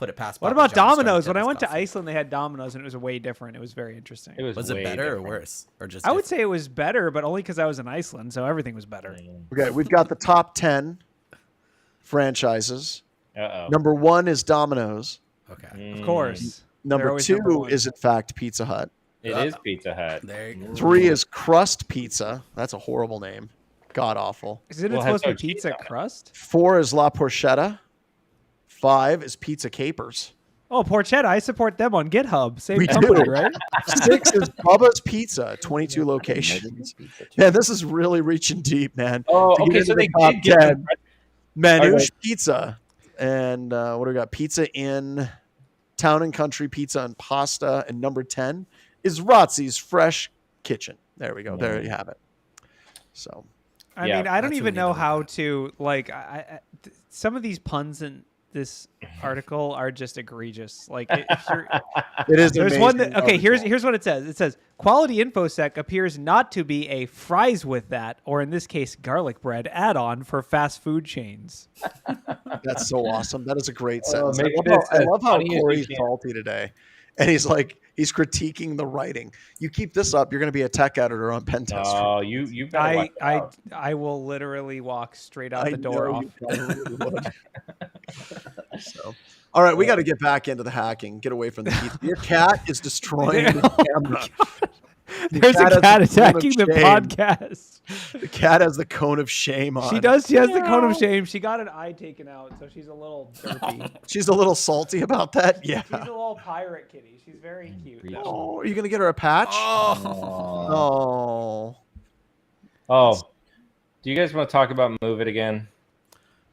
it past. What Papa about John's trying Domino's? to When I take went to this coffee. Iceland, they had Domino's, and it was way different. It was very interesting. Was it way better or different. worse or just? I would different? say it was better, but only because I was in Iceland, so everything was better. okay, we've got the top 10 franchises. Uh-oh. Number 1 is Domino's. Okay. Of course. They're Number always 2 number one. is in fact Pizza Hut. It is Pizza Hut. There you go. 3 is Crust Pizza. That's a horrible name. God awful. Isn't it Well, supposed to has be no pizza cheese on it. crust? 4 is La Porchetta. 5 is Pizza Capers. Oh, Porchetta, I support them on GitHub. Same We company, do. right? 6 is Bubba's Pizza, 22 locations. Yeah, this is really reaching deep, man. Oh, To get okay. into So the they top did get 10. Manouche Okay. Pizza. And what do we got? Pizza in Town and Country Pizza and Pasta. And number 10 is Razzi's Fresh Kitchen. There we go. There you have it. So I Yeah, mean, I don't that's what we even need know to look how at. to like. Some of these puns in this article are just egregious. Like, if you're, it is. there's amazing one that okay. article. Here's what it says. It says quality infosec appears not to be a fries with that, or in this case, garlic bread add-on for fast food chains. That's so awesome. That is a great sentence. maybe I this love as how funny as you Corey's can. salty today. And he's like, he's critiquing the writing. You keep this up, you're going to be a tech editor on Pentest. Oh, you better watch out. I will literally walk straight out I the door know off. you probably would. So, all right, we got to get back into the hacking. Get away from the pizza. Your cat is destroying the camera. There's a cat attacking the shame. podcast. The cat has the cone of shame on. She does. She has the cone of shame. She got an eye taken out, so she's a little derpy. She's a little salty about that. Yeah. She's a little pirate kitty. She's very cute. Oh, are you gonna get her a patch? Oh. Oh, do you guys want to talk about Move It again?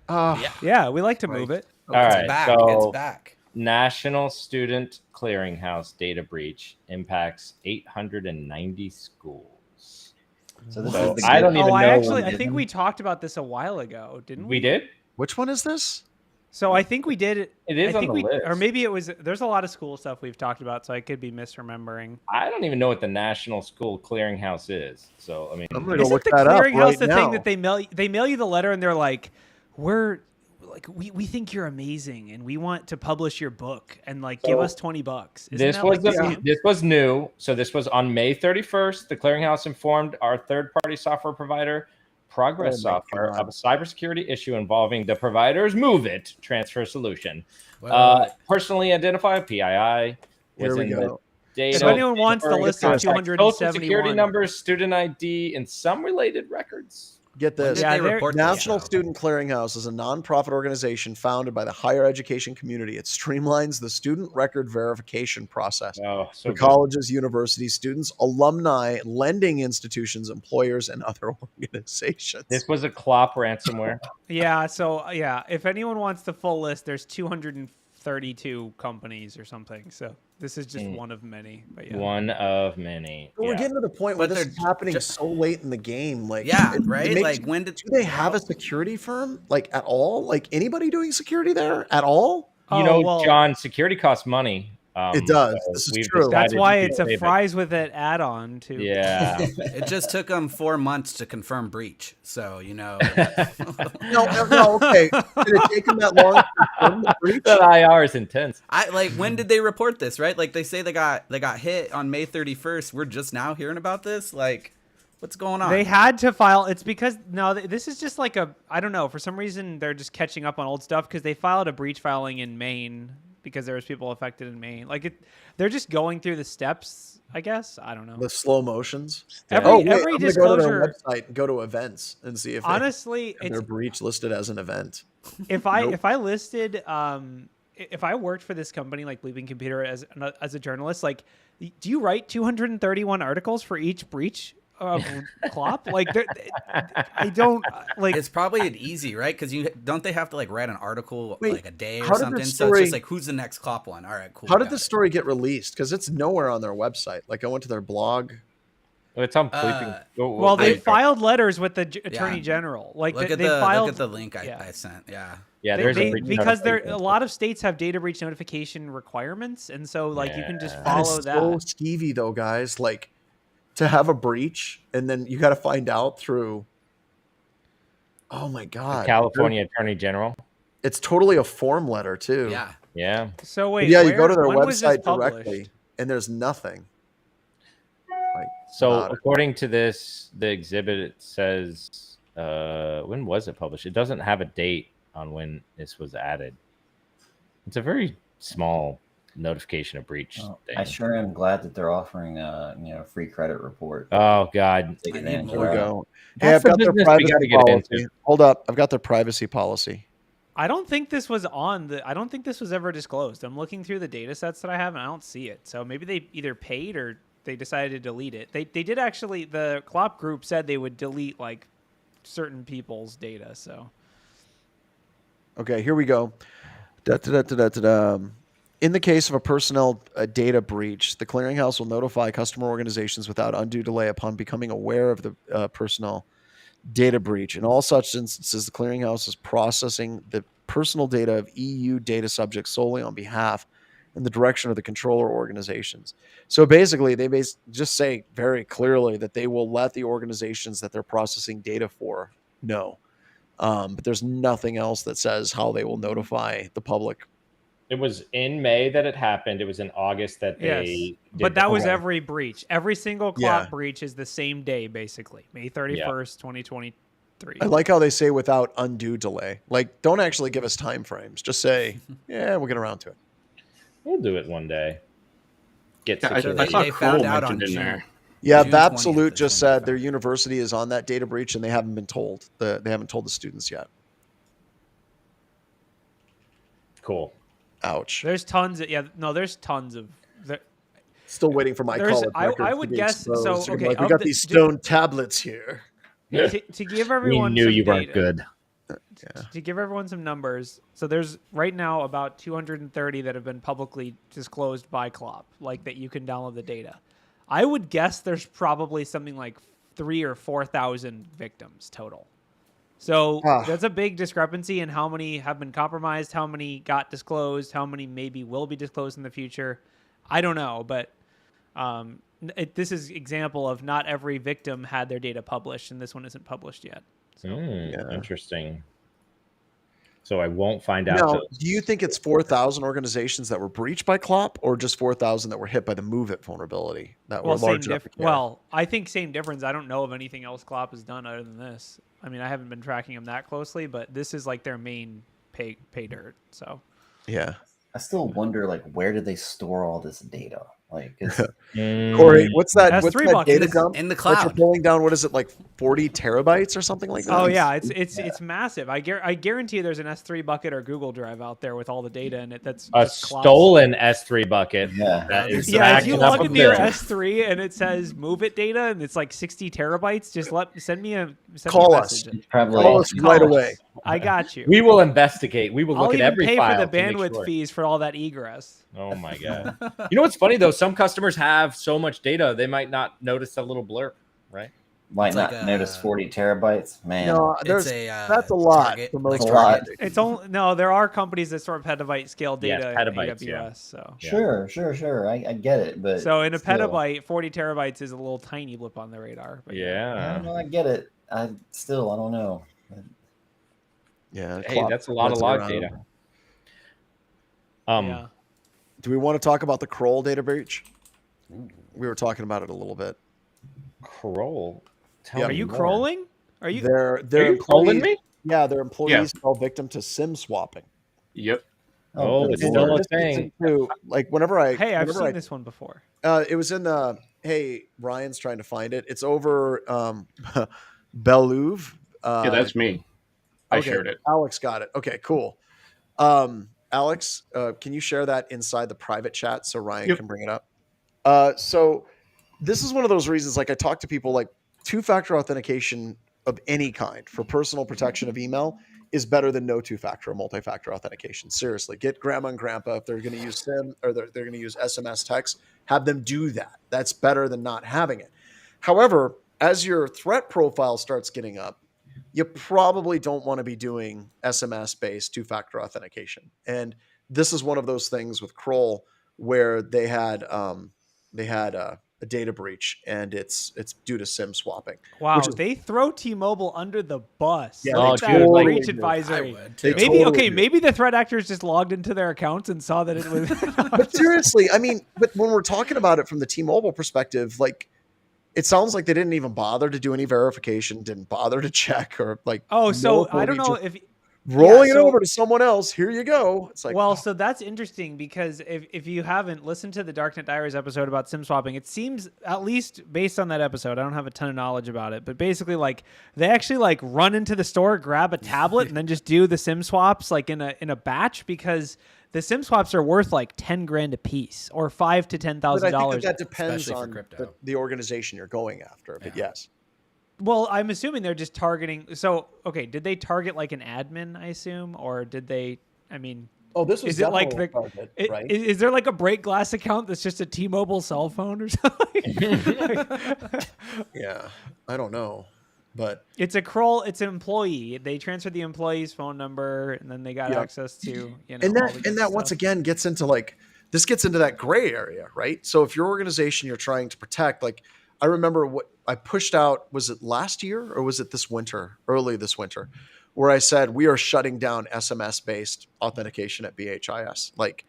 Yeah, we like to move it. All right, Back. so It's back. National Student Clearinghouse data breach impacts 890 schools. So this So is the I don't good- even know. I think we talked about this a while ago, didn't we? We did? Which one is this? So I think we did. It is on the list. Or maybe it was. There's a lot of school stuff we've talked about, so I could be misremembering. I don't even know what the National School Clearinghouse is. So I mean, I'm gonna go Isn't look the that up clearinghouse right the now. thing that they mail you the letter and they're like, we think you're amazing and we want to publish your book and like give us $20. This was new. So this was on May 31st. The Clearinghouse informed our third-party software provider, Progress Software, of a cybersecurity issue involving the provider's Move It transfer solution. Personally identified PII was in the data. If anyone wants the list of 271 Social security numbers, student ID, and some related records. Get this. National Student Clearinghouse is a nonprofit organization founded by the higher education community. It streamlines the student record verification process for colleges, universities, students, alumni, lending institutions, employers, and other organizations. This was a Clop ransomware. If anyone wants the full list, there's 232 companies or something. So this is just one of many. But one of many. We're getting to the point where this is happening so late in the game. Like, right? Like, when do they have a security firm? Like, at all? Like, anybody doing security there at all? John, security costs money. It does. So this is true. That's why it's a fries with it add-on too. Yeah. It just took them 4 months to confirm breach. So, No, okay. Did it take them that long to confirm the breach? That IR is intense. When did they report this, right? Like, they say they got hit on May 31st. We're just now hearing about this. Like, what's going on? They had to file. It's because this is just like I don't know. For some reason, they're just catching up on old stuff because they filed a breach filing in Maine because there was people affected in Maine. Like they're just going through the steps. I guess I don't know. The slow motions. Every I'm disclosure. Go to their website and go to events and see if honestly their breach listed as an event. If I listed if I worked for this company like Bleeping Computer as a journalist, like, do you write 231 articles for each breach of Clop? Like, I don't like. It's probably easy, right? Because they have to like write an article like a day or how did something. this So it's story- just like, who's the next Clop one? All right, cool. How did this story get released? Because it's nowhere on their website. Like, I went to their blog. It's on Bleeping. Well, they filed letters with the Attorney General. Like, look at the link I sent. Yeah, because a lot of states have data breach notification requirements, and so like you can just follow that. So skeevy though, guys. Like, to have a breach and then you got to find out through. Oh my God! The California Attorney General. It's totally a form letter too. Yeah. So wait. You go to their when was this website published? directly, and there's nothing. So according to this, the exhibit, it says, when was it published? It doesn't have a date on when this was added. It's a very small notification of breach thing. I sure am glad that they're offering free credit report. Oh God. Take Here advantage we of that. go. Hey, I've got their privacy policy. Hold up. I've got their privacy policy. I don't think this was I don't think this was ever disclosed. I'm looking through the data sets that I have and I don't see it. So maybe they either paid or they decided to delete it. They did actually. The Clop group said they would delete like certain people's data. So okay, here we go. In the case of a personnel data breach, the clearinghouse will notify customer organizations without undue delay upon becoming aware of the personnel data breach. In all such instances, the clearinghouse is processing the personal data of EU data subjects solely on behalf in the direction of the controller organizations. So basically, they just say very clearly that they will let the organizations that they're processing data for know. But there's nothing else that says how they will notify the public. It was in May that it happened. It was in August that they did but that the was whole- every breach. Every single Clop breach is the same day, basically. May 31st, 2023. I like how they say without undue delay. Like, don't actually give us time frames. Just say, yeah, we'll get around to it. We'll do it one day. I saw they Kroll found out on mentioned in June. there. Yeah, June 20th Absolute is just when they said their found it. university is on that data breach, and they haven't been told. They haven't told the students yet. Cool. Ouch. There's tons of there's tons of. Still waiting for my There's- college I records would to be guess- exposed. so, They're gonna be okay, like, we of got the- these stone tablets here. To give everyone We knew some you weren't data, good. to give everyone some numbers, so there's right now about 230 that have been publicly disclosed by CLOP, like that you can download the data. I would guess there's probably something like 3,000 or 4,000 victims total. So that's a big discrepancy in how many have been compromised, how many got disclosed, how many maybe will be disclosed in the future. I don't know, but this is example of not every victim had their data published, and this one isn't published yet. So. Interesting. So I won't find out. Now, do you think it's 4,000 organizations that were breached by CLOP, or just 4,000 that were hit by the Move It vulnerability that were large enough to care? Well, I think same difference. I don't know of anything else CLOP has done other than this. I mean, I haven't been tracking them that closely, but this is like their main pay dirt. So yeah, I still wonder, like, where did they store all this data? Like, Corey, what's that? S3 What's that bucket data dump in the that you're cloud. pulling down? What is it, like 40 terabytes or something like that? Oh yeah, it's massive. I guarantee you there's an S3 bucket or Google Drive out there with all the data in it. That's a just cloud. stolen S3 bucket. Yeah. That is Yeah, if you backing up log a into your bill. S3 and it says Move It data and it's like 60 terabytes, just send me a Call us. message. Probably Call us right away. I got you. We will investigate. We will I'll look at even every pay file for the to make bandwidth sure. fees for all that egress. Oh my god! You know what's funny though? Some customers have so much data they might not notice a little blurb, right? Might It's not like notice 40 terabytes. Man, No, It's that's a lot Target, for most like Target. organizations. It's only no. There are companies that store petabyte scale Yes, data petabytes, in yeah. AWS. So sure. I get it, but so in a still. petabyte, 40 terabytes is a little tiny blip on the radar. But Yeah. No, I get it. I don't know. Yeah, Hey, CLOP that's a lot of spreads log around. data. yeah. Do we want to talk about the Kroll data breach? We were talking about it a little bit. Kroll. Tell Yeah. Are me you more. crolling? Are you? Their Are you trolling employees, me? yeah, their employees fell victim to SIM swapping. Yep. Oh, good it's And still lord. a this gets thing. into, like whenever I Hey, I've whenever seen this one before. it was in the hey Ryan's trying to find it. It's over Belouve. Yeah, that's me. I okay, shared it. Alex got it. Okay, cool. Alex, can you share that inside the private chat so Ryan Yep. can bring it up? So this is one of those reasons, like I talk to people, like two-factor authentication of any kind for personal protection of email is better than no two-factor or multi-factor authentication. Seriously, get grandma and grandpa, if they're going to use SIM or they're going to use SMS text, have them do that. That's better than not having it. However, as your threat profile starts getting up, you probably don't want to be doing SMS-based two-factor authentication. And this is one of those things with Kroll where they had a data breach, and it's due to SIM swapping. Wow, which is- they throw T-Mobile under the bus. Yeah, Look they at that totally breach do. advisory. I would They too. Maybe totally do. maybe the threat actors just logged into their accounts and saw that it was. But seriously, I mean, but when we're talking about it from the T-Mobile perspective, like it sounds like they didn't even bother to do any verification, didn't bother to check, or like Oh, so no I don't know ability, if. rolling yeah, it so- over to someone else. Here you go. It's like, Well, so that's interesting because if you haven't listened to the Darknet Diaries episode about SIM swapping, it seems, at least based on that episode, I don't have a ton of knowledge about it, but basically like they actually like run into the store, grab a tablet, and then just do the SIM swaps like in a batch, because the SIM swaps are worth like 10 grand a piece or $5,000 to but $10,000. I think that depends especially for on crypto. the organization you're going after. But yes, Well, I'm assuming they're just targeting. So, okay, did they target like an admin, I assume, or did they? I mean, oh, this was is it like definitely the? a target, right? Is there like a break glass account that's just a T-Mobile cell phone or something? Yeah, I don't know, but It's a Kroll. It's an employee. They transferred the employee's phone number, and then they got Yeah. access to all the and good that once stuff. again gets into like this gets into that gray area, right? So if your organization you're trying to protect, like I remember what I pushed out, was it last year or was it this winter, early this winter, where I said we are shutting down SMS based authentication at BHIS, like,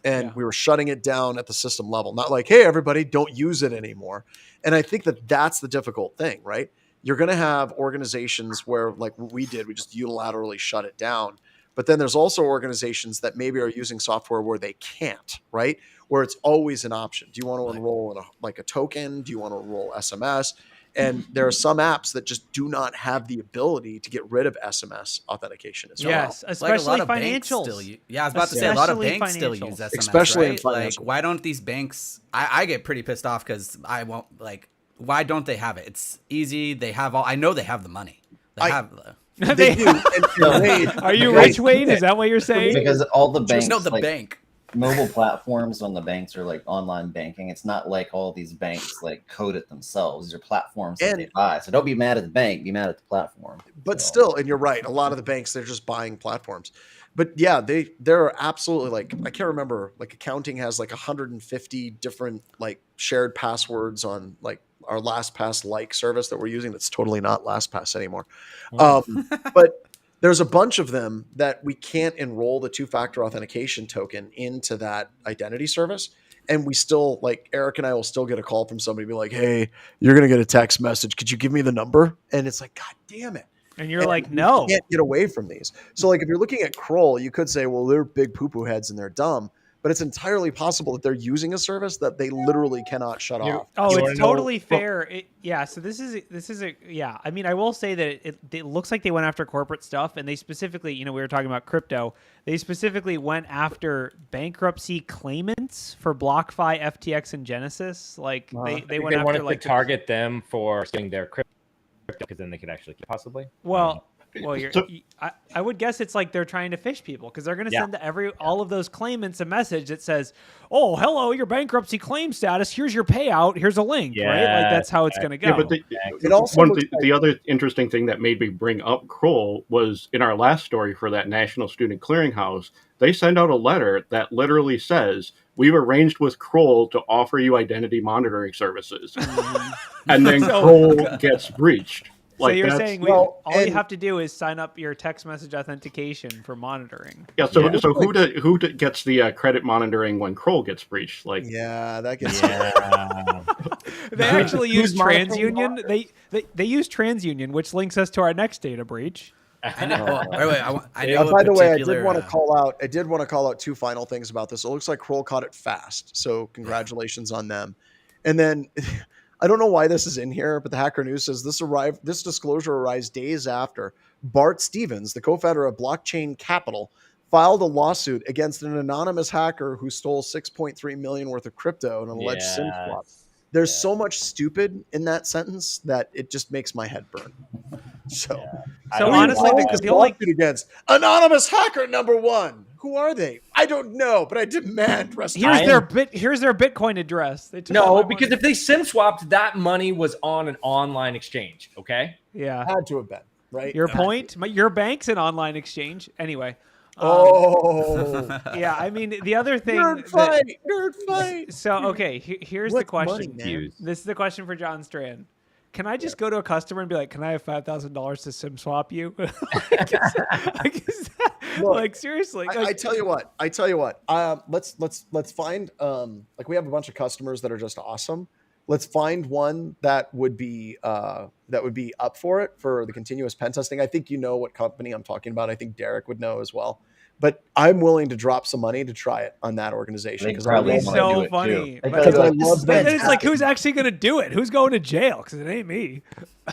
and Yeah. we were shutting it down at the system level, not like, hey, everybody, don't use it anymore. And I think that that's the difficult thing, right? You're going to have organizations where, like what we did, we just unilaterally shut it down, But then there's also organizations that maybe are using software where they can't, right? Where it's always an option. Do you want to enroll in a token? Do you want to enroll SMS? And there are some apps that just do not have the ability to get rid of SMS authentication as well. Yes, especially financials. I was about to say a lot of banks still use SMS, especially right? in financials. Like, why don't these banks? I get pretty pissed off because I won't like. Why don't they have it? It's easy. They have all. I know they have the money. They do. Are you rich, Wade? Is that what you're saying? Because all the banks, no, the bank. Mobile platforms when the banks are like online banking, it's not like all these banks like code it themselves. These are platforms that they buy. So don't be mad at the bank, be mad at the platform. But still, and you're right, a lot of the banks, they're just buying platforms. But yeah, there are absolutely, like, I can't remember, like accounting has like 150 different like shared passwords on like our LastPass like service that we're using. That's totally not LastPass anymore. But there's a bunch of them that we can't enroll the two-factor authentication token into that identity service. And we still, like, Eric and I will still get a call from somebody be like, hey, you're going to get a text message. Could you give me the number? And it's like, God damn it. And you're like, no. You can't get away from these. So, like, if you're looking at Kroll, you could say, well, they're big poo-poo heads and they're dumb. But it's entirely possible that they're using a service that they literally cannot shut off. Oh, it's totally fair. So this is a yeah. I mean, I will say that it looks like they went after corporate stuff, and they specifically, we were talking about crypto. They specifically went after bankruptcy claimants for BlockFi, FTX, and Genesis. Like they went after wanted to target them for stealing their crypto because then they could actually possibly. Well, I would guess it's like they're trying to fish people because they're going to send all of those claimants a message that says, "Oh, hello, your bankruptcy claim status. Here's your payout. Here's a link." Right? Like that's how it's going to go. Yeah, but the other interesting thing that made me bring up Kroll was in our last story for that National Student Clearinghouse. They send out a letter that literally says, "We've arranged with Kroll to offer you identity monitoring services," and then Kroll gets breached. So you're saying all you have to do is sign up your text message authentication for monitoring. Yeah. So who gets the credit monitoring when Kroll gets breached? Like, that gets. They actually use TransUnion. They use TransUnion, which links us to our next data breach. I know. By the way, I did want to call out two final things about this. It looks like Kroll caught it fast, so congratulations on them. And then. I don't know why this is in here, but the Hacker News says this disclosure arrives days after Bart Stevens, the co-founder of Blockchain Capital, filed a lawsuit against an anonymous hacker who stole $6.3 million worth of crypto in an alleged SIM swap. There's so much stupid in that sentence that it just makes my head burn. So honestly, the only against anonymous hacker number one. Who are they? I don't know, but I demand restitution. Here's their Bitcoin address. Because if they SIM swapped, that money was on an online exchange. Okay. Yeah. Had to have been, right? Your point. Your bank's an online exchange. Anyway. Yeah. I mean, the other thing. Nerd fight. So okay, here's the question. This is the question for John Strand. Can I just go to a customer and be like, "Can I have $5,000 to SIM swap you?" Like seriously. I tell you what. Let's find we have a bunch of customers that are just awesome. Let's find one that would be up for it for the continuous pen testing. I think you know what company I'm talking about. I think Derek would know as well. But I'm willing to drop some money to try it on that organization because it's so funny. Because I love that. It's like, who's actually going to do it? Who's going to jail? Because it ain't me.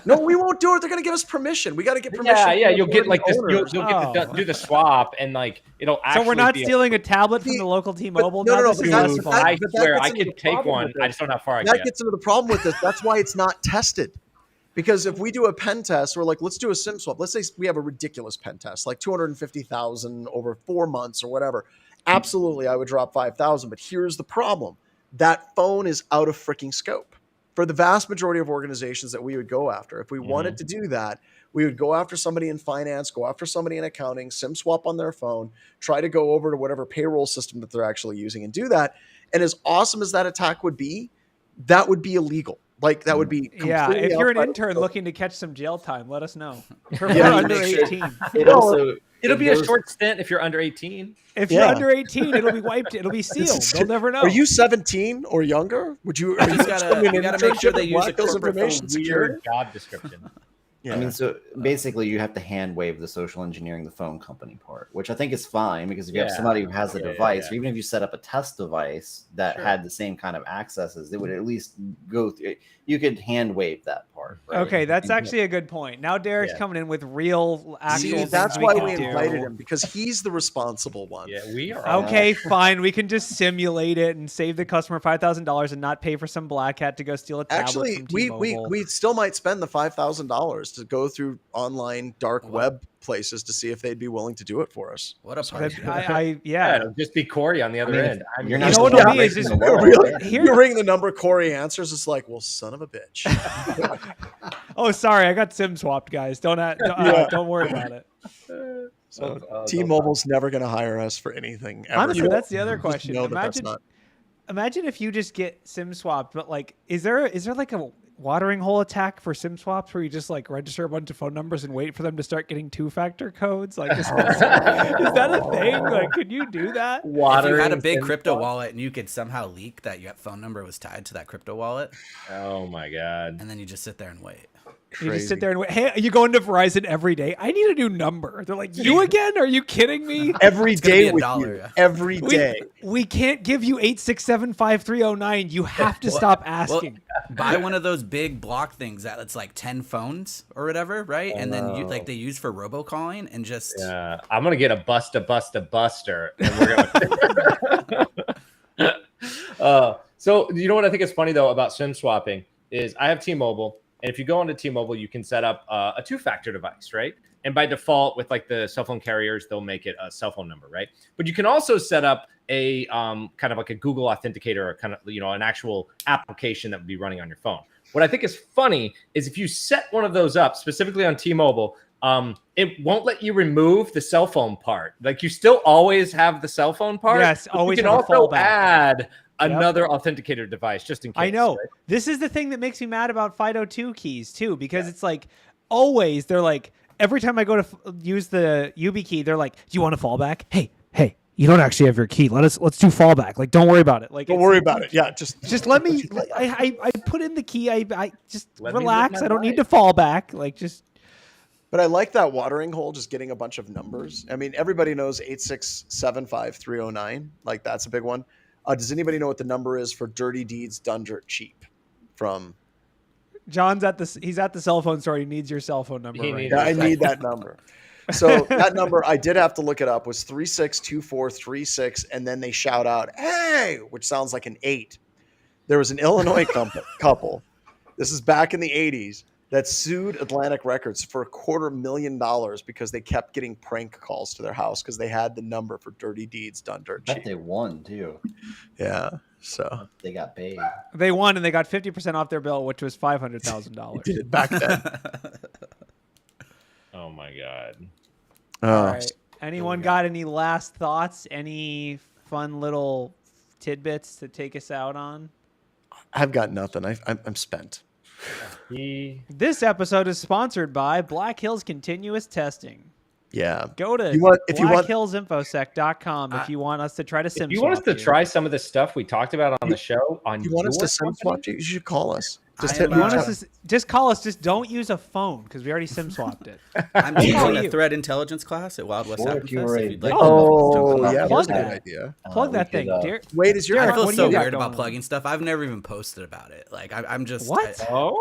No, we won't do it. They're going to give us permission. We got to get permission. Yeah. You'll get like this. You'll get to do the swap, and like it'll actually. So we're not stealing a tablet from the local T-Mobile. No. I swear I could take one. I just don't know how far I get. That gets into the problem with this. That's why it's not tested. Because if we do a pen test, we're like, let's do a SIM swap. Let's say we have a ridiculous pen test, like 250,000 over 4 months or whatever. Absolutely, I would drop 5,000. But here's the problem. That phone is out of freaking scope for the vast majority of organizations that we would go after. If we wanted to do that, we would go after somebody in finance, go after somebody in accounting, SIM swap on their phone, try to go over to whatever payroll system that they're actually using and do that. And as awesome as that attack would be, that would be illegal. Like that would be if you're an intern looking to catch some jail time, let us know. If you're under 18. It'll be a short stint if you're under 18. If you're under 18, it'll be wiped. It'll be sealed. They'll never know. Are you 17 or younger? Would you? You gotta make sure they use a information weird job description. Yeah. I mean, so basically, you have to hand wave the social engineering the phone company part, which I think is fine because if you have somebody who has a device, or even if you set up a test device that had the same kind of accesses, they would at least go through. You could hand wave that part. Right? Okay, that's actually a good point. Now Derek's coming in with real actual. That's things why we we can invited do. him, because he's the responsible one. Yeah, we are. Okay, fine. We can just simulate it and save the customer $5,000 and not pay for some black hat to go steal a tablet Actually, from we T-Mobile. still might spend the $5,000 to go through online dark web places to see if they'd be willing to do it for us. What a party. Yeah, it'll just be Corey on the other end. You're You not know what it'll be is just You ring the number, Corey answers. It's like, well, son of a bitch. Oh, sorry, I got SIM swapped, guys. Don't worry about it. So T-Mobile's never going to hire us for anything. Ever. Honestly, that's the other question. Know that that's Imagine if you just get SIM swapped, but like, is there like a watering hole attack for SIM swaps where you just like register a bunch of phone numbers and wait for them to start getting 2-factor codes? Like, is that a thing? Like, could you do that? If you had a big crypto wallet and you could somehow leak that your phone number was tied to that crypto wallet. Oh my God. And then you just sit there and wait. You just sit there and wait. Hey, you go into Verizon every day. I need a new number. They're like, you again? Are you kidding me? Every day with $1, you. yeah. Every day. We can't give you 8675309. You have to stop asking. Buy one of those big block things that it's like 10 phones or whatever, right? And then you like they use for robocalling and just I'm gonna get a buster, and we're gonna. So you know what I think is funny though about SIM swapping is I have T-Mobile. And if you go onto T-Mobile, you can set up a 2-factor device, right? And by default, with like the cell phone carriers, they'll make it a cell phone number, right? But you can also set up a kind of like a Google Authenticator, or kind of an actual application that would be running on your phone. What I think is funny is if you set one of those up specifically on T-Mobile, it won't let you remove the cell phone part. Like you still always have the cell phone part. Yes, always. You can also add another authenticator device just in case. I know. Right? This is the thing that makes me mad about FIDO2 keys too, because it's like always they're like every time I go to use the YubiKey, they're like, "Do you want a fallback? Hey, you don't actually have your key. Let's do fallback. Like, don't worry about it. Like, don't worry about it. Yeah, just let me. Like, I put in the key. I just relax. I don't need to fall back. Like, just. But I like that watering hole, just getting a bunch of numbers. I mean, everybody knows 8675309. Like, that's a big one. Does anybody know what the number is for Dirty Deeds Done Dirt Cheap? From John's he's at the cell phone store. He needs your cell phone number. I need that number. So that number, I did have to look it up, was 362436, and then they shout out, "Hey," which sounds like an 8. There was an Illinois couple. This is back in the 80s. That sued Atlantic Records for $250,000 because they kept getting prank calls to their house because they had the number for Dirty Deeds Done Dirt Cheap. I bet they won too. Yeah, so they got paid. They won and they got 50% off their bill, which was $500,000. Did it back then. Oh my God! All right. Anyone got any last thoughts? Any fun little tidbits to take us out on? I've got nothing. I'm spent. This episode is sponsored by Black Hills Continuous Testing. Yeah. Go to blackhillsinfosec.com if you want us to try to SIM swap. If you want us to try some of the stuff we talked about on the show, you want us to SIM swap you, you should call us. Just call us. Just don't use a phone because we already SIM swapped it. I'm teaching a threat intelligence class at Wild West Happy Fest. If you'd like yeah, plug that's a good that. idea. Plug that thing, dear. Wait, is your I feel what do so you got weird about going plugging stuff. I've never even posted about it. Like I'm just What? Yeah, How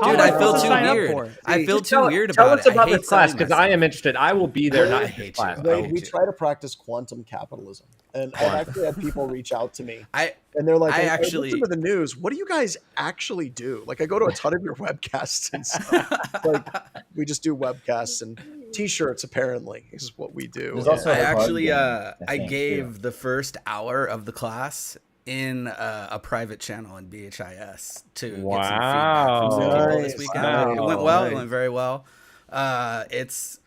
dude, am I I feel supposed to too sign up weird. for it? I feel too weird Tell about us it. about I hate this class selling because I myself. am interested. I will be there. Not I in hate class. you. We try to practice quantum capitalism, and I've actually had people reach out to me, and I they're like, I "Hey, actually- listen to the news. What do you guys actually do?" Like, I go to a ton of your webcasts and stuff. Like, we just do webcasts and T-shirts. Apparently, is what we do. There's also I a card actually game, I think, gave too. the first hour of the class in a private channel in BHIS to get some feedback from some people this Nice. weekend. Wow. It went well. It Nice. went very well. It's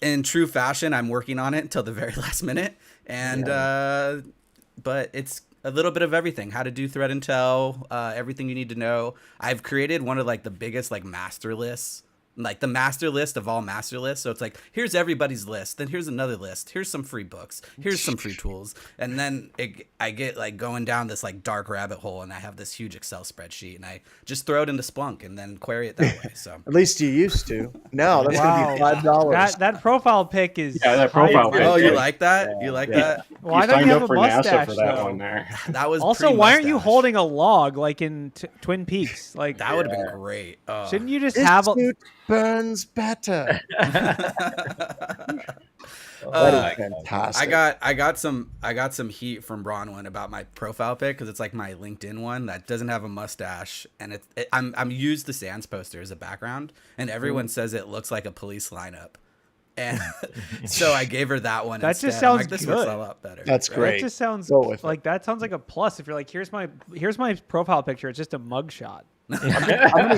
in true fashion. I'm working on it until the very last minute, and but it's a little bit of everything: how to do threat intel, everything you need to know. I've created one of like the biggest like master lists like the master list of all master lists. So it's like, here's everybody's list. Then here's another list. Here's some free books. Here's some free tools. And then I get like going down this like dark rabbit hole, and I have this huge Excel spreadsheet, and I just throw it into Splunk and then query it that way. So At least you used to. Now that's going to be $5. That profile pic is. Yeah, that profile pic. Oh, you like that? You like that? Why You don't you signed have up a for NASA mustache for that though? one there. That was Also, why aren't you pre-mustache. holding a log like in Twin Peaks? Like That would have been great. shouldn't you just This have a? suit burns better. Oh, That is fantastic. I got some heat from Bronwyn about my profile pic because it's like my LinkedIn one that doesn't have a mustache, and I'm used the Sans poster as a background, and everyone says it looks like a police lineup, and so I gave her that one. That instead. just I'm sounds like, this good. looks a lot better. That's right? great. That just sounds Go with like that sounds like a plus. If you're like, here's my profile picture. It's just a mugshot. I'm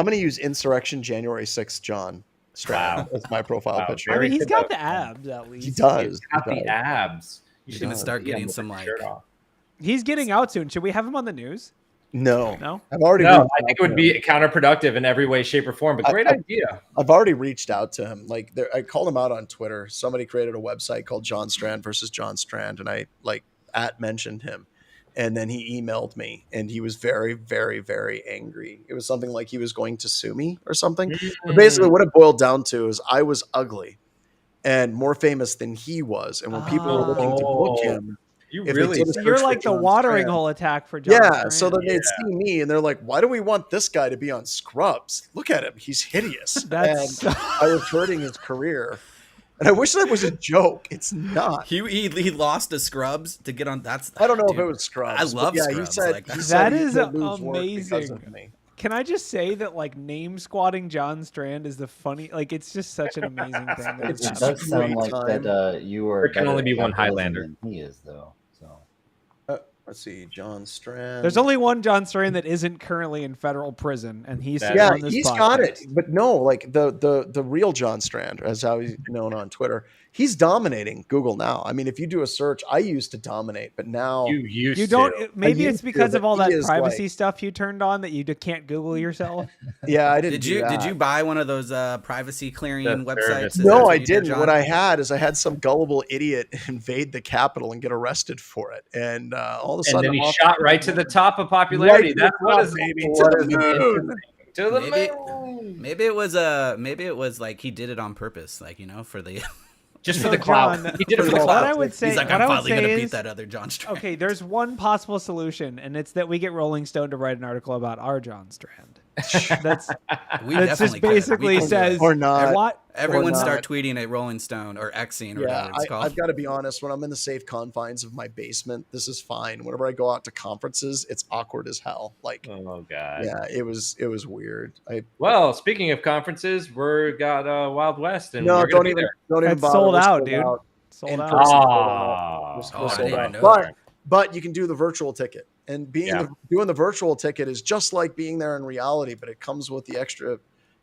gonna use Insurrection January 6th John Stroud as my profile Wow, picture. I mean, he's good got though. the abs at least. He does. Got He the does. abs. You're gonna start getting some like. He's getting out soon. Should we have him on the news? No, No. I've already. No, reached I think it would be counterproductive in every way, shape, or form. But great idea. I've already reached out to him. Like, I called him out on Twitter. Somebody created a website called John Strand versus John Strand, and I mentioned him, and then he emailed me, and he was very, very, very angry. It was something like he was going to sue me or something. But basically, what it boiled down to is I was ugly and more famous than he was, and when people were looking to book him, You if really they did a So you're search for like the John watering Strand- hole attack for John. Yeah, Strand. so then they'd see me and they're like, why do we want this guy to be on Scrubs? Look at him. He's hideous. That's and I was hurting his career. And I wish that was a joke. It's not. He lost to Scrubs to get on. That's I don't know dude. if it was Scrubs. I but love yeah, Scrubs. He said, Like, he that said he is could lose work because amazing. of me. Can I just say that like name squatting John Strand is the funny like it's just such an amazing thing. That It it's does sound like time. that you were. There can only be one Highlander. than he is, though. So Let's see, John Strand. There's only one John Strand that isn't currently in federal prison, and he's That- yeah, on this he's podcast. got it. But no, like the real John Strand, as how he's known on Twitter, he's dominating Google now. I mean, if you do a search, I used to dominate, but now You used You don't. to. Maybe I it's used to, because of but all he that is, privacy like- stuff you turned on that you can't Google yourself. yeah, I didn't. Did you do did that. you buy one of those privacy clearing The websites? service. Is that No, what I you did, didn't. John? What I had is I had some gullible idiot invade the Capitol and get arrested for it, and all of a And sudden then he I'm off- shot right to the top of popularity. Right to That's the what top, is baby. what To is the moon. interesting. To the Maybe- moon. Maybe it was like he did it on purpose, like for the. Just for So, the clout. John, He did it for the what clout. I would say, He's like, what I'm I would finally say gonna is, beat that other John Strand. okay, there's one possible solution, and it's that we get Rolling Stone to write an article about our John Strand. That's We that just definitely could. We basically could do says it. or not. what. Everyone or start not. tweeting at Rolling Stone or Xing or Yeah, whatever it's called. I've got to be honest. When I'm in the safe confines of my basement, this is fine. Whenever I go out to conferences, it's awkward as hell. Like, Oh god. yeah, it was weird. Well, speaking of conferences, we're got Wild West, and No, we're don't gonna be even there. don't even It's bother. sold We're out, dude. Sold In out. person. Ah, We're I sold didn't out. even know But you can do the virtual ticket, and doing the virtual ticket is just like being there in reality, but it comes with the extra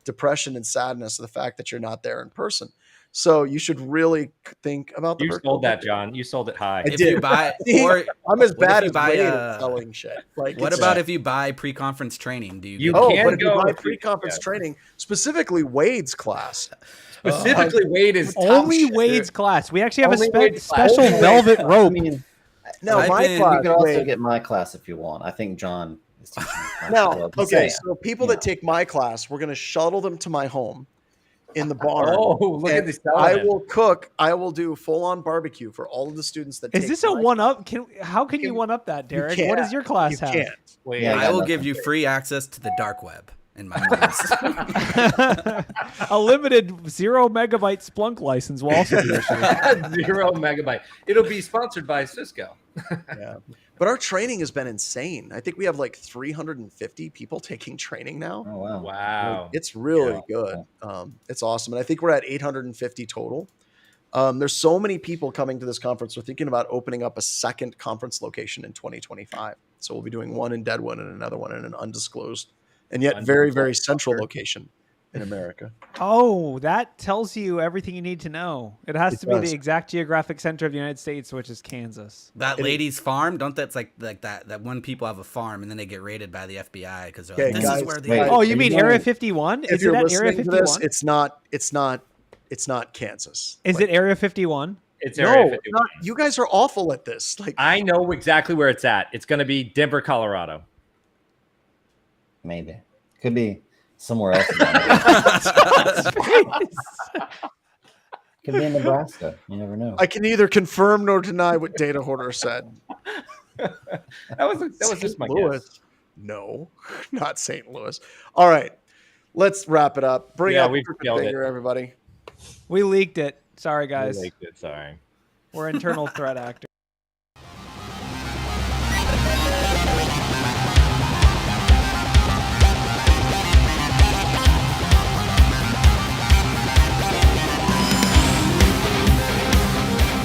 depression and sadness of the fact that you're not there in person. So you should really think about the You virtual sold that, ticket. John. You sold it high. I if did. you buy, See, or I'm as what if bad you as buy, Wade at selling shit. Like, what it's- about if you buy pre-conference training? Do you? You get- Oh, can but if you go buy with pre-conference yeah. training, specifically Wade's class, Specifically, Wade is top Only shit. Wade's class. We actually have Only a Wade's class. special Only velvet I rope. mean, no, I've my been- you class, could also Wade. get my class if you want. I think John is teaching my class. Now, well, just okay, saying. so people that take my class, we're going to shuttle them to my home in the barn. Oh, look at and this. I will cook. I will do full-on barbecue for all of the students that Is take this a my one up? How can you You- one up that, Derek? can't. What does your class You have? can't. Wait, Yeah, I will nothing. give you free access to the dark web in my class. A limited 0 megabyte Splunk license will also be issued. 0 megabyte. It'll be sponsored by Cisco. Yeah. But our training has been insane. I think we have like 350 people taking training now. Oh wow. Wow. It's really Yeah. good. It's awesome. And I think we're at 850 total. There's so many people coming to this conference. We're thinking about opening up a second conference location in 2025. So we'll be doing one in Deadwood and another one in an undisclosed and yet very, very central location. in America. Oh, that tells you everything you need to know. It has to be does. the exact geographic center of the United States, which is Kansas. That lady's farm, don't that's like that when people have a farm and then they get raided by the FBI because they're Okay, like, this guys, is where the wait. Oh, you Are mean you- Area 51? If Is it you're at Area listening to this, 51? it's not Kansas. Is it Area 51? It's Area No, 51. you guys are awful at this. Like, I know exactly where it's at. It's going to be Denver, Colorado. Maybe. Could be somewhere else. Could be in Nebraska. You never know. I can neither confirm nor deny what Data Hoarder said. That was just my Louis. guess. No, not St. Louis. All right, let's wrap it up. Bring Yeah, up we've Crooked killed it. Finger, everybody. We leaked it. Sorry, guys. Sorry. We're internal threat actors.